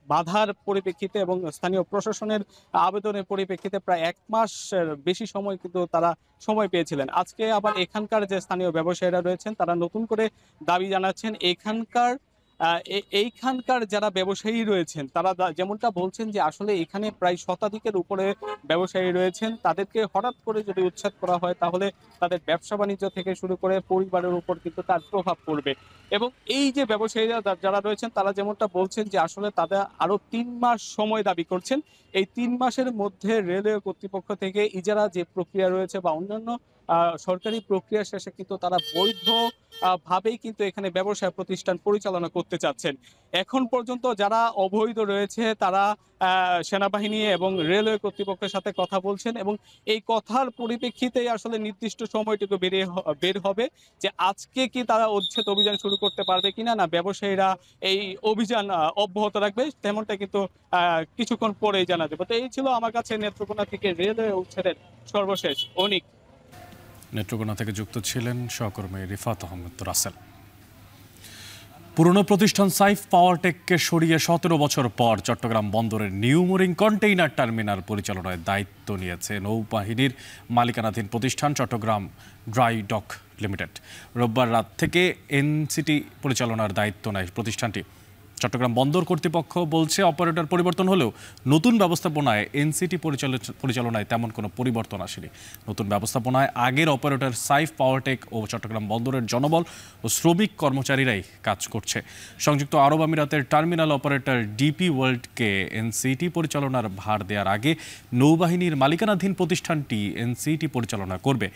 বাধার পরিপ্রেক্ষিতে এবং স্থানীয় প্রশাসনের আবেদনের পরিপ্রেক্ষিতে প্রায় 1 মাস বেশি সময় কিন্তু তারা সময় পেয়েছিলেন। আজকে আবার এখানকার যে স্থানীয় ব্যবসায়ীরা রয়েছেন তারা নতুন করে দাবি জানাচ্ছেন। এইখানকার যারা ব্যবসায়ী রয়েছেন তারা যেমনটা বলছেন যে আসলে এখানে প্রায় শতাধিকের উপরে ব্যবসায়ী রয়েছেন, তাদেরকে হঠাৎ করে যদি উচ্ছেদ করা হয় তাহলে তাদের ব্যবসা বাণিজ্য থেকে শুরু করে পরিবারের উপর কিন্তু তার প্রভাব পড়বে। এবং এই যে ব্যবসায়ীরা যারা রয়েছেন তারা যেমনটা বলছেন যে আসলে তাদের আরো 3 মাস সময় দাবি করছেন। এই 3 মাসের মধ্যে রেলওয়ে কর্তৃপক্ষ থেকে ইজারা যে প্রক্রিয়া রয়েছে বা অন্যান্য সরকারি প্রক্রিয়া শেষে কিন্তু তারা বৈধ ভাবেই কিন্তু এখানে ব্যবসায় প্রতিষ্ঠান পরিচালনা করতে চাচ্ছেন। এখন পর্যন্ত যারা অবৈধ রয়েছে তারা সেনাবাহিনী এবং রেলওয়ে কর্তৃপক্ষের সাথে কথা বলছেন এবং এই কথার পরিপ্রেক্ষিতেই আসলে নির্দিষ্ট সময়টুকু বের হবে যে আজকে কি তারা উচ্ছেদ অভিযান শুরু করতে পারবে কিনা, না ব্যবসায়ীরা এই অভিযান অব্যাহত রাখবে, তেমনটা কিন্তু কিছুক্ষণ পরেই জানা যাবে। তো এই ছিল আমার কাছে নেত্রকোনা থেকে রেলওয়ে উচ্ছেদের সর্বশেষ। অনিক, নেত্রকোনা থেকে যুক্ত ছিলেন সহকর্মী রিফাত আহমেদ রাসেল। পুরনো প্রতিষ্ঠান সাইফ পাওয়ারটেককে সরিয়ে 17 বছর পর চট্টগ্রাম বন্দরের নিউ মোরিং কন্টেইনার টার্মিনাল পরিচালনায় দায়িত্ব নিয়েছে নৌবাহিনীর মালিকানাধীন প্রতিষ্ঠান চট্টগ্রাম ড্রাই ডক লিমিটেড। রোববার রাত থেকে এনসিটি পরিচালনার দায়িত্ব নেয় প্রতিষ্ঠানটি। চট্টগ্রাম বন্দর কর্তৃপক্ষ বলছে অপারেটর পরিবর্তন হলেও নতুন ব্যবস্থাপনায় এনসিটি পরিচালনায় তেমন কোনো পরিবর্তন আসেনি। নতুন ব্যবস্থাপনায় আগের অপারেটর সাইফ পাওয়ারটেক ও চট্টগ্রাম বন্দরের জনবল ও শ্রমিক কর্মচারীরাই কাজ করছে। সংযুক্ত আরব আমিরাতের টার্মিনাল অপারেটর ডিপি ওয়ার্ল্ডকে এনসিটি পরিচালনার ভার দেওয়ার আগে নৌবাহিনীর মালিকানাধীন প্রতিষ্ঠানটি এনসিটি পরিচালনা করবে।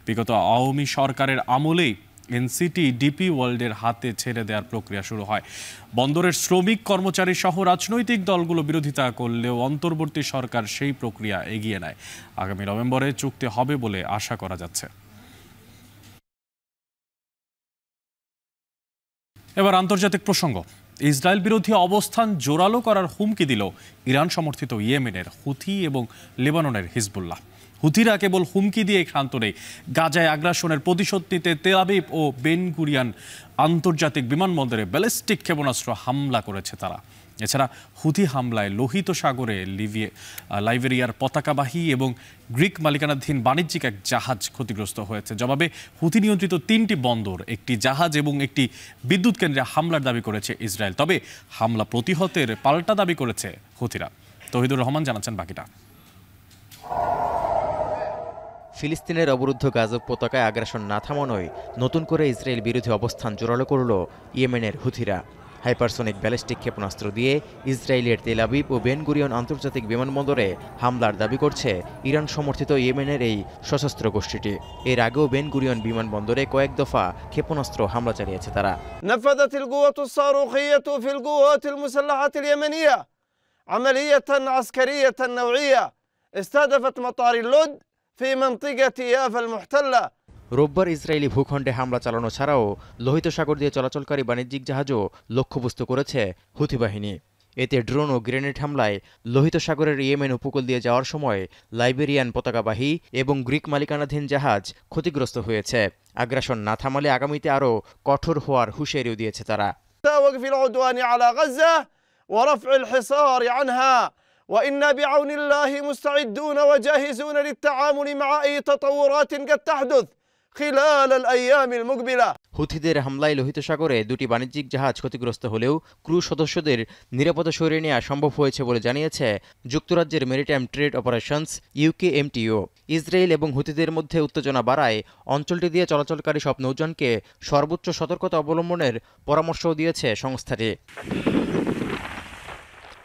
বিগত আওয়ামী সরকারের আমলেই এনসিটি ডিপি ওয়ার্ল্ডের হাতে ছেড়ে দেওয়ার প্রক্রিয়া শুরু হয়। বন্দরের শ্রমিক কর্মচারী সহ রাজনৈতিক দলগুলো বিরোধিতা করলেও অন্তর্বর্তী সরকার সেই প্রক্রিয়া এগিয়ে নেয়। আগামী নভেম্বরে চুক্তি হবে বলে আশা করা যাচ্ছে। এবার আন্তর্জাতিক প্রসঙ্গ। ইসরায়েল বিরোধী অবস্থান জোরালো করার হুমকি দিল ইরান সমর্থিত ইয়েমেনের হুথি এবং লেবাননের হিজবুল্লাহ। হুথিরা কেবল হুমকি দিয়ে ক্ষান্ত নেই, গাজায় আগ্রাসনের প্রতিশোধ নিতে তেল আবিব ও বেন গুরিয়ান আন্তর্জাতিক বিমানবন্দরে ব্যালিস্টিক ক্ষেপণাস্ত্র হামলা করেছে তারা। এছাড়া হুথি হামলায় লোহিত সাগরে লাইবেরিয়ার পতাকাবাহী এবং গ্রিক মালিকানাধীন বাণিজ্যিক এক জাহাজ ক্ষতিগ্রস্ত হয়েছে। জবাবে হুথি নিয়ন্ত্রিত 3টি বন্দর, একটি জাহাজ এবং একটি বিদ্যুৎ কেন্দ্রে হামলার দাবি করেছে ইসরায়েল। তবে হামলা প্রতিহতের পাল্টা দাবি করেছে হুথিরা। তৌহিদুর রহমান জানাচ্ছেন বাকিটা। ফিলিস্তিনের অবরুদ্ধ গাজা উপত্যকায় আগ্রাসন না থামানোয় নতুন করে ইসরায়েল বিরোধী অবস্থান জোরালো করল ইয়েমেনের হুথিরা। হাইপারসনিক ব্যালিস্টিক ক্ষেপণাস্ত্র দিয়ে ইসরায়েলের তেল আবিব ও বেন গুরিয়ন আন্তর্জাতিক বিমানবন্দরে হামলার দাবি করছে ইরান সমর্থিত ইয়েমেনের এই সশস্ত্র গোষ্ঠীটি। এর আগেও বেন গুরিয়ন বিমানবন্দরে কয়েক দফা ক্ষেপণাস্ত্র হামলা চালিয়েছে তারা। نفذت القوة الصاروخية في القوات المسلحة اليمنية عملية عسكرية نوعية استهدفت مطار اللد في منطقة يافا المحتلة। রোববার ইসরায়েলি ভূখণ্ডে হামলা চালানো ছাড়াও লোহিত সাগর দিয়ে চলাচলকারী বাণিজ্যিক জাহাজও লক্ষ্যবস্তু করেছে হুথি বাহিনী। এতে ড্রোন ও গ্রেনেড হামলায় লোহিত সাগরের ইয়েমেন উপকূল দিয়ে যাওয়ার সময় লাইবেরিয়ান পতাকাবাহী এবং গ্রিক মালিকানাধীন জাহাজ ক্ষতিগ্রস্ত হয়েছে। আগ্রাসন না থামালে আগামীতে আরও কঠোর হওয়ার হুঁশিয়ারিও দিয়েছে তারা। وقف العدوان على غزة ورفع الحصار عنها وإنا بعون الله مستعدون وجاهزون للتعامل مع أي تطورات قد تحدث خلال الأيام المقبلة। হুথিদের হামলায় লোহিত সাগরে 2টি বাণিজ্যিক জাহাজ ক্ষতিগ্রস্ত হলেও ক্রু সদস্যদের নিরাপদে সরিয়ে নেওয়া সম্ভব হয়েছে বলে জানিয়েছে যুক্তরাজ্যের maritime trade operations UKMTO. Israel এবং হুথিদের মধ্যে উত্তেজনা বাড়ায় অঞ্চলটি দিয়ে চলাচলকারী সব নৌযানকে সর্বোচ্চ সতর্কতা অবলম্বনের পরামর্শও দিয়েছে সংস্থাটি।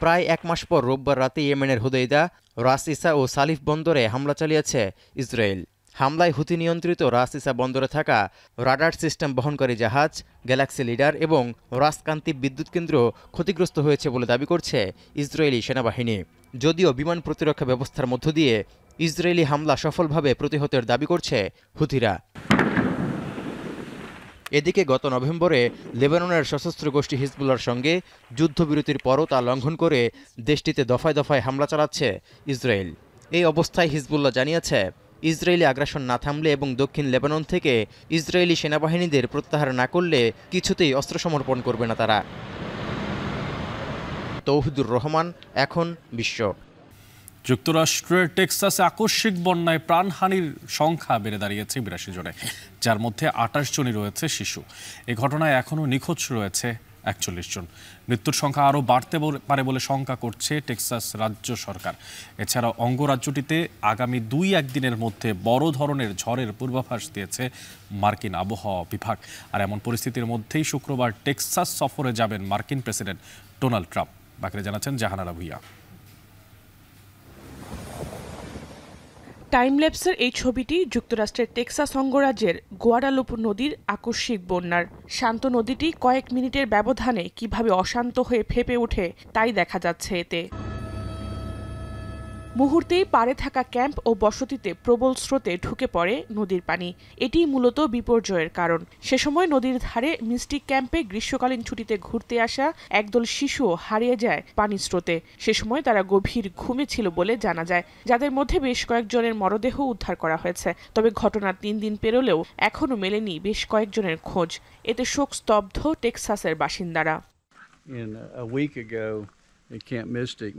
প্রায় 1 মাস পর রোববার রাতে ইয়েমেনের হুদাইদা, রাস ইসা ও সালিফ বন্দরে হামলা চালিয়েছে ইসরায়েল। হামলায় হুথি নিয়ন্ত্রিত রাস ইসা বন্দরে থাকা রাডার সিস্টেম বহনকারী জাহাজ, গ্যালাক্সি লিডার এবং রাসকান্তি বিদ্যুৎ কেন্দ্র ক্ষতিগ্রস্ত হয়েছে বলে দাবি করছে ইসরায়েলি সেনাবাহিনী। যদিও বিমান প্রতিরক্ষা ব্যবস্থার মধ্য দিয়ে ইসরায়েলি হামলা সফলভাবে প্রতিহতের দাবি করছে হুথিরা। এদিকে গত নভেম্বরে লেবাননের সশস্ত্র গোষ্ঠী হিজবুল্লাহর সঙ্গে যুদ্ধবিরতির পরও তা লঙ্ঘন করে দেশটিতে দফায় দফায় হামলা চালাচ্ছে ইসরায়েল। এই অবস্থায় হিজবুল্লাহ জানিয়েছে ইসরায়েলি আগ্রাসন না থামলে এবং দক্ষিণ লেবানন থেকে ইসরায়েলি সেনাবাহিনীদের প্রত্যাহার না করলে কিছুতেই অস্ত্র সমর্পণ করবে না তারা। তৌহিদুর রহমান, এখন বিশ্ব। যুক্তরাষ্ট্রের টেক্সাসে আকস্মিক বন্যায় প্রাণহানির সংখ্যা বেড়ে দাঁড়িয়েছে 82 জনে, যার মধ্যে 28 জনই রয়েছে শিশু। এই ঘটনায় এখনও নিখোঁজ রয়েছে 41 জন। মৃত্যুর সংখ্যা আরও বাড়তে পারে বলে শঙ্কা করছে টেক্সাস রাজ্য সরকার। এছাড়াও অঙ্গরাজ্যটিতে আগামী 2-1 দিনের মধ্যে বড় ধরনের ঝড়ের পূর্বাভাস দিয়েছে মার্কিন আবহাওয়া বিভাগ। আর এমন পরিস্থিতির মধ্যেই শুক্রবার টেক্সাস সফরে যাবেন মার্কিন প্রেসিডেন্ট ডোনাল্ড ট্রাম্প। বাকিরা জানাচ্ছেন জাহানারা ভুইয়া। টাইমল্যাপসের এই ছবিটি যুক্তরাষ্ট্রের টেক্সাস অঙ্গরাজ্যের গুয়াডালুপ নদীর আকস্মিক বন্যার। শান্ত নদীটি কয়েক মিনিটের ব্যবধানে কিভাবে অশান্ত হয়ে ফেঁপে ওঠে তাই দেখা যাচ্ছে এতে। মুহূর্তেই পাড়ে থাকা ক্যাম্প ও বসতিতে প্রবল স্রোতে ঢুকে পড়ে নদীর পানি। এটি মূলত বিপর্যয়ের কারণ। সে সময় নদীর ধারে মিস্টিক ক্যাম্পে গ্রীষ্মকালীন ছুটিতে ঘুরতে আসা একদল শিশুও হারিয়ে যায় পানি স্রোতে। সে সময় তারা গভীর ঘুমে ছিল বলে জানা যায়, যাদের মধ্যে বেশ কয়েকজনের মরদেহ উদ্ধার করা হয়েছে। তবে ঘটনার 3 দিন পেরোলেও এখনও মেলেনি বেশ কয়েকজনের খোঁজ। এতে শোক স্তব্ধ টেক্সাসের বাসিন্দারা। At Camp Mystic,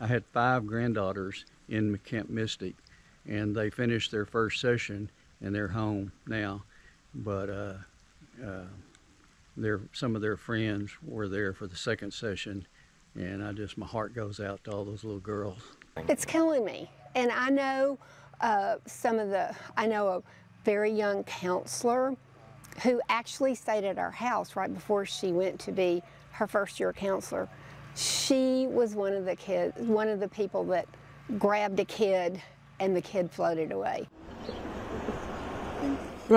I had 5 granddaughters in Camp Mystic, and they finished their first session and they're home now. But some of their friends were there for the second session, and my heart goes out to all those little girls. It's killing me, and I know I know a very young counselor who actually stayed at our house right before she went to be her first year counselor. She was one of the people that grabbed a kid and the kid floated away.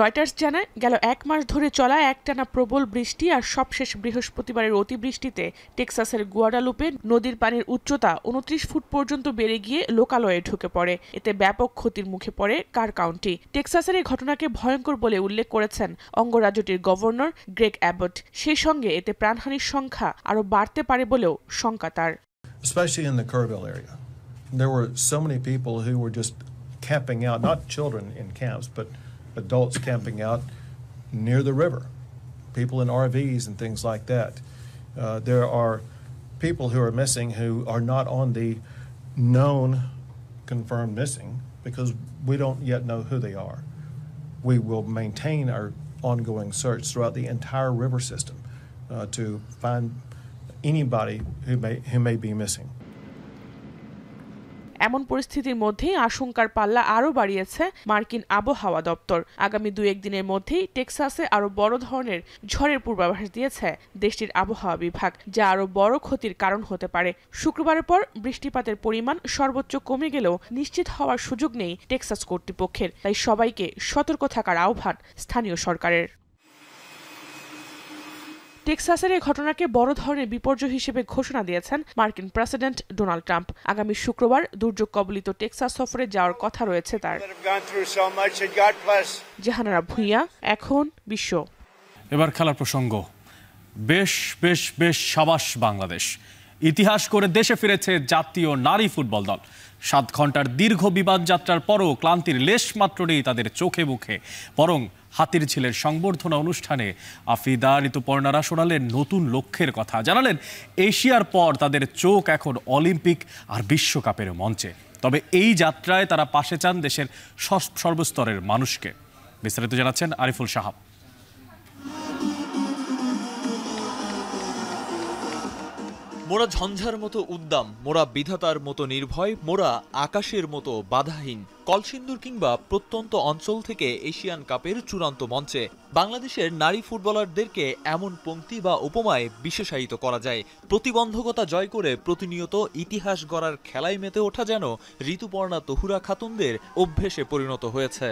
Reuters জানায় গেল 1 মাস ধরে চলা একটানা প্রবল বৃষ্টি আর সবশেষ বৃহস্পতিবারের অতিবৃষ্টিতে টেক্সাসের গুয়াডালুপে নদীর পানির উচ্চতা 29 ফুট পর্যন্ত বেড়ে গিয়ে লোকালয়ে ঢুকে পড়ে। এতে ব্যাপক ক্ষতির মুখে পড়ে কার কাউন্টি। টেক্সাসের এই ঘটনাকে ভয়ঙ্কর বলে উল্লেখ করেছেন অঙ্গরাজ্যটির গভর্নর গ্রেগ অ্যাবট। সেই সঙ্গে এতে প্রাণহানির সংখ্যা আরও বাড়তে পারে বলেও শঙ্কা তার। Especially in the Kerrville area, there were so many people who were just camping out, not children in camps, but adults camping out near the river, people in RVs and things like that. There are people who are missing who are not on the known confirmed missing because we don't yet know who they are. We will maintain our ongoing search throughout the entire river system to find anybody who may be missing. এমন পরিস্থিতির মধ্যেই আশঙ্কার পাল্লা আরও বাড়িয়েছে মার্কিন আবহাওয়া দপ্তর। আগামী 2-1 দিনের মধ্যেই টেক্সাসে আরও বড় ধরনের ঝড়ের পূর্বাভাস দিয়েছে দেশটির আবহাওয়া বিভাগ, যা আরও বড় ক্ষতির কারণ হতে পারে। শুক্রবারের পর বৃষ্টিপাতের পরিমাণ সর্বোচ্চ কমে গেলেও নিশ্চিত হওয়ার সুযোগ নেই টেক্সাস কর্তৃপক্ষের, তাই সবাইকে সতর্ক থাকার আহ্বান স্থানীয় সরকারের। টেক্সাসের এই ঘটনাকে বড় ধরনের বিপর্যয় হিসেবে ঘোষণা দিয়েছেন মার্কিন প্রেসিডেন্ট ডোনাল্ড ট্রাম্প। আগামী শুক্রবার দুর্যোগ কবলিত টেক্সাস সফরে যাওয়ার কথা রয়েছে তার। জাহানারা ভুঁইয়া, এখন বিশ্ব। এবার খেলার প্রসঙ্গ। বেশ বেশ বেশ সাবাস বাংলাদেশ, ইতিহাস করে দেশে ফিরেছে জাতীয় নারী ফুটবল দল। 7 ঘন্টার দীর্ঘ বিমান যাত্রার পরও ক্লান্তির লেশ মাত্র নেই তাদের চোখে মুখে, বরং হাতির ঝিলের সংবর্ধনা অনুষ্ঠানে আফিদা ঋতুপর্ণারা শোনালেন নতুন লক্ষ্যের কথা। জানালেন এশিয়ার পর তাদের চোখ এখন অলিম্পিক আর বিশ্বকাপের মঞ্চে। তবে এই যাত্রায় তারা পাশে চান দেশের সর্বস্তরের মানুষকে। বিস্তারিত জানাচ্ছেন আরিফুল সাহাব। মোরা ঝঞ্ঝার মতো উদ্দাম, মোরা বিধাতার মতো নির্ভয়, মোরা আকাশের মতো বাধাহীন। কলসিন্দুর কিংবা প্রত্যন্ত অঞ্চল থেকে এশিয়ান কাপের চূড়ান্ত মঞ্চে বাংলাদেশের নারী ফুটবলারদেরকে এমন পংক্তি বা উপমায় বিশেষায়িত করা যায়। প্রতিবন্ধকতা জয় করে প্রতিনিয়ত ইতিহাস গড়ার খেলায় মেতে ওঠা যেন ঋতুপর্ণা তহুরা খাতুনদের অভ্যেসে পরিণত হয়েছে।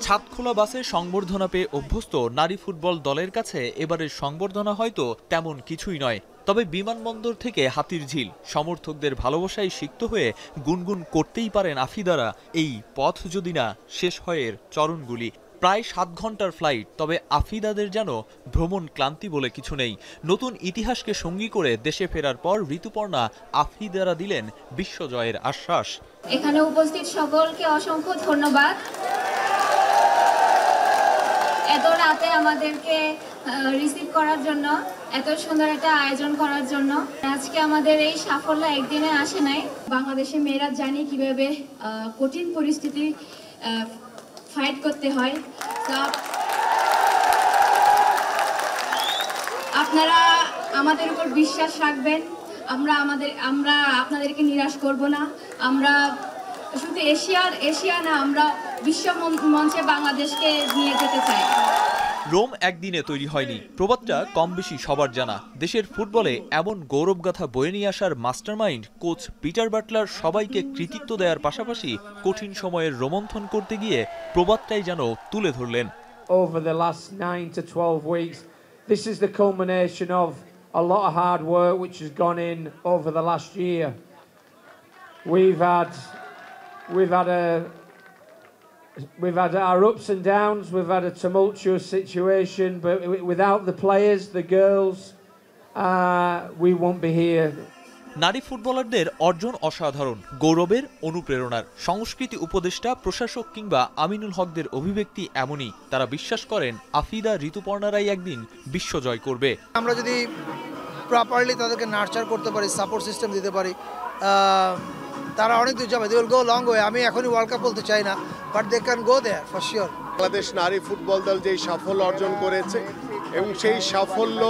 ছাদখোলা বাসে সংবর্ধনা পেয়ে অভ্যস্ত নারী ফুটবল দলের কাছে এবারের সংবর্ধনা হয়তো তেমন কিছুই নয়। তবে বিমানবন্দর থেকে হাতির ঝিল, সমর্থকদের ভালোবাসায় সিক্ত হয়ে গুনগুন করতেই পারেন আফিদারা এই পথ যদি না শেষ হয় এর চরণগুলি। প্রায় 7 ঘন্টার ফ্লাইট, তবে আফিদাদের যেন ভ্রমণ ক্লান্তি বলে কিছু নেই। নতুন ইতিহাসকে সঙ্গী করে দেশে ফেরার পর ঋতুপর্ণা আফিদারা দিলেন বিশ্বজয়ের আশ্বাস। এখানে উপস্থিত সকলকে অসংখ্য ধন্যবাদ এত রাতে আমাদেরকে রিসিভ করার জন্য, এত সুন্দর একটা আয়োজন করার জন্য। আজকে আমাদের এই সাফল্য একদিনে আসে নাই। বাংলাদেশের মেয়েরা জানি কিভাবে কঠিন পরিস্থিতি ফাইট করতে হয়। আপনারা আমাদের উপর বিশ্বাস রাখবেন, আমরা আপনাদেরকে নিরাশ করব না। আমরা শুধু এশিয়া না, আমরা বিশ্ব মঞ্চে বাংলাদেশকে নিয়ে যেতে চাই। রোম একদিনে তৈরি হয়নি, প্রবাদটা কম বেশি সবার জানা। দেশের ফুটবলে এমন গৌরবগাথা বয়ে নিয়ে আসার মাস্টারমাইন্ড কোচ পিটার বাটলার সবাইকে কৃতিত্ব দেওয়ার পাশাপাশি কঠিন সময়ের রোমন্থন করতে গিয়ে প্রবাদটাই যেন তুলে ধরলেন। Over the last 9 to 12 weeks, this is the culmination of a lot of hard work which has gone in over the last year. We've had our ups and downs, we've had a tumultuous situation, but without the players, the girls, we won't be here. নারী ফুটবলারদের অর্জন অসাধারণ, গৌরবের, অনুপ্রেরণার। সংস্কৃতি উপদেষ্টা, প্রশাসক কিংবা আমিনুল হকদের অভিব্যক্তি এমনই। তারা বিশ্বাস করেন আফিদা ঋতুপর্ণারাই একদিন বিশ্বজয় করবে। আমরা যদি প্রপারলি তাদেরকে নার্চার করতে পারি, সাপোর্ট সিস্টেম দিতে পারি, তারা অনেক দূর যাবে। They will go long way. আমি এখনই ওয়ার্ল্ড কাপ বলতে চাই না, but they can go there for sure. Bangladesh নারী ফুটবল দল যেই সাফল্য অর্জন করেছে এবং সেই সাফল্য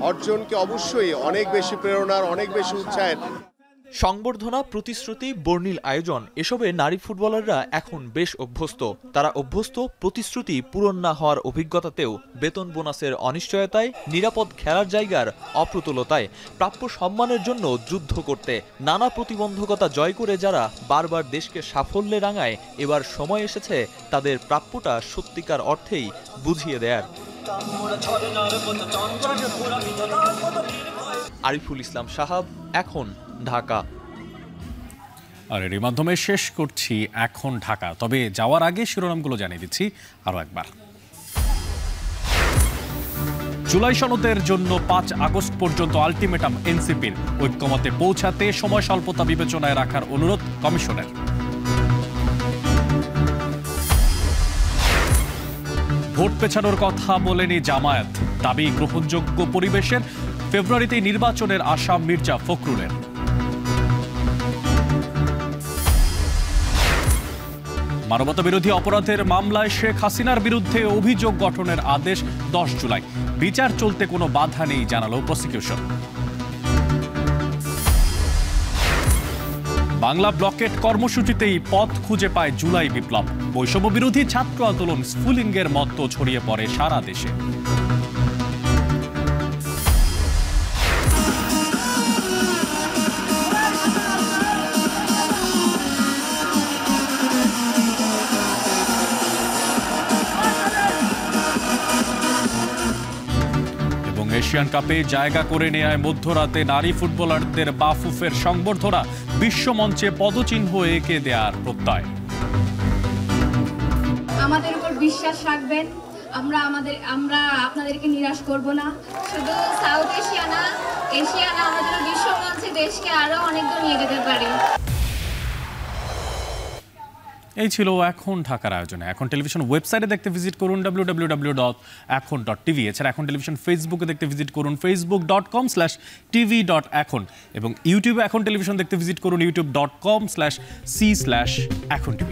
অর্জনকে অবশ্যই অনেক বেশি প্রেরণার, অনেক বেশি উৎসাহের। সংবর্ধনা, প্রতিশ্রুতি, বর্ণিল আয়োজন এসবে নারী ফুটবলাররা এখন বেশ অভ্যস্ত। তারা অভ্যস্ত প্রতিশ্রুতি পূরণ না হওয়ার অভিজ্ঞতাতেও, বেতন বোনাসের অনিশ্চয়তায়, নিরাপদ খেলার জায়গার অপ্রতুলতায়, প্রাপ্য সম্মানের জন্য যুদ্ধ করতে। নানা প্রতিবন্ধকতা জয় করে যারা বারবার দেশকে সাফল্যে রাঙায়, এবার সময় এসেছে তাদের প্রাপ্যটা সত্যিকার অর্থেই বুঝিয়ে দেয়ার। আরিফুল ইসলাম সাহাব, এখন ঢাকা। আর এর মাধ্যমে শেষ করছি এখন ঢাকা। তবে যাওয়ার আগে শিরোনামগুলো জানিয়ে দিচ্ছি আরো একবার। জুলাই সনদের জন্য 5 আগস্ট পর্যন্ত আলটিমেটাম এনসিপির। ঐক্যমতে পৌঁছাতে সময় স্বল্পতা বিবেচনায় রাখার অনুরোধ কমিশনের। ভোট পেছানোর কথা বলেনি জামায়াত, দাবি গ্রহণযোগ্য পরিবেশের। ফেব্রুয়ারিতে নির্বাচনের আশা মির্জা ফখরুলের। মানবতাবিরোধী অপরাধের মামলায় শেখ হাসিনার বিরুদ্ধে অভিযোগ গঠনের আদেশ 10 জুলাই। বিচার চলতে কোনো বাধা নেই জানালো প্রসিকিউশন। বাংলা ব্লকেট কর্মসূচিতেই পথ খুঁজে পায় জুলাই বিপ্লব। বৈষম্য বিরোধী ছাত্র আন্দোলন স্ফুলিঙ্গের মতো ছড়িয়ে পড়ে সারা দেশে। এশিয়ান কাপে জায়গা করে নেয় মধ্যরাতে নারী ফুটবলারদের বাফুফের সংবর্ধনা। বিশ্বমঞ্চে পদচিহ্ন এঁকে দেওয়ার প্রত্যয়। আমাদের উপর বিশ্বাস রাখবেন, আমরা আপনাদেরকে নিরাশ করব না। শুধু সাউথ এশিয়া না, আমরা যেন বিশ্বমঞ্চে দেশকে আরো অনেক দূর নিয়ে যেতে পারি। এই ছিল এখন ঢাকার আয়োজনে। এখন টেলিভিশন ওয়েবসাইটে দেখতে ভিজিট করুন www.ekhon.tv। এছাড়া এখন টেলিভিশন ফেসবুকে দেখতে ভিজিট করুন facebook.com/tv.ekhon এবং ইউটিউবে এখন টেলিভিশন দেখতে ভিজিট করুন youtube.com/c/ekhon tv।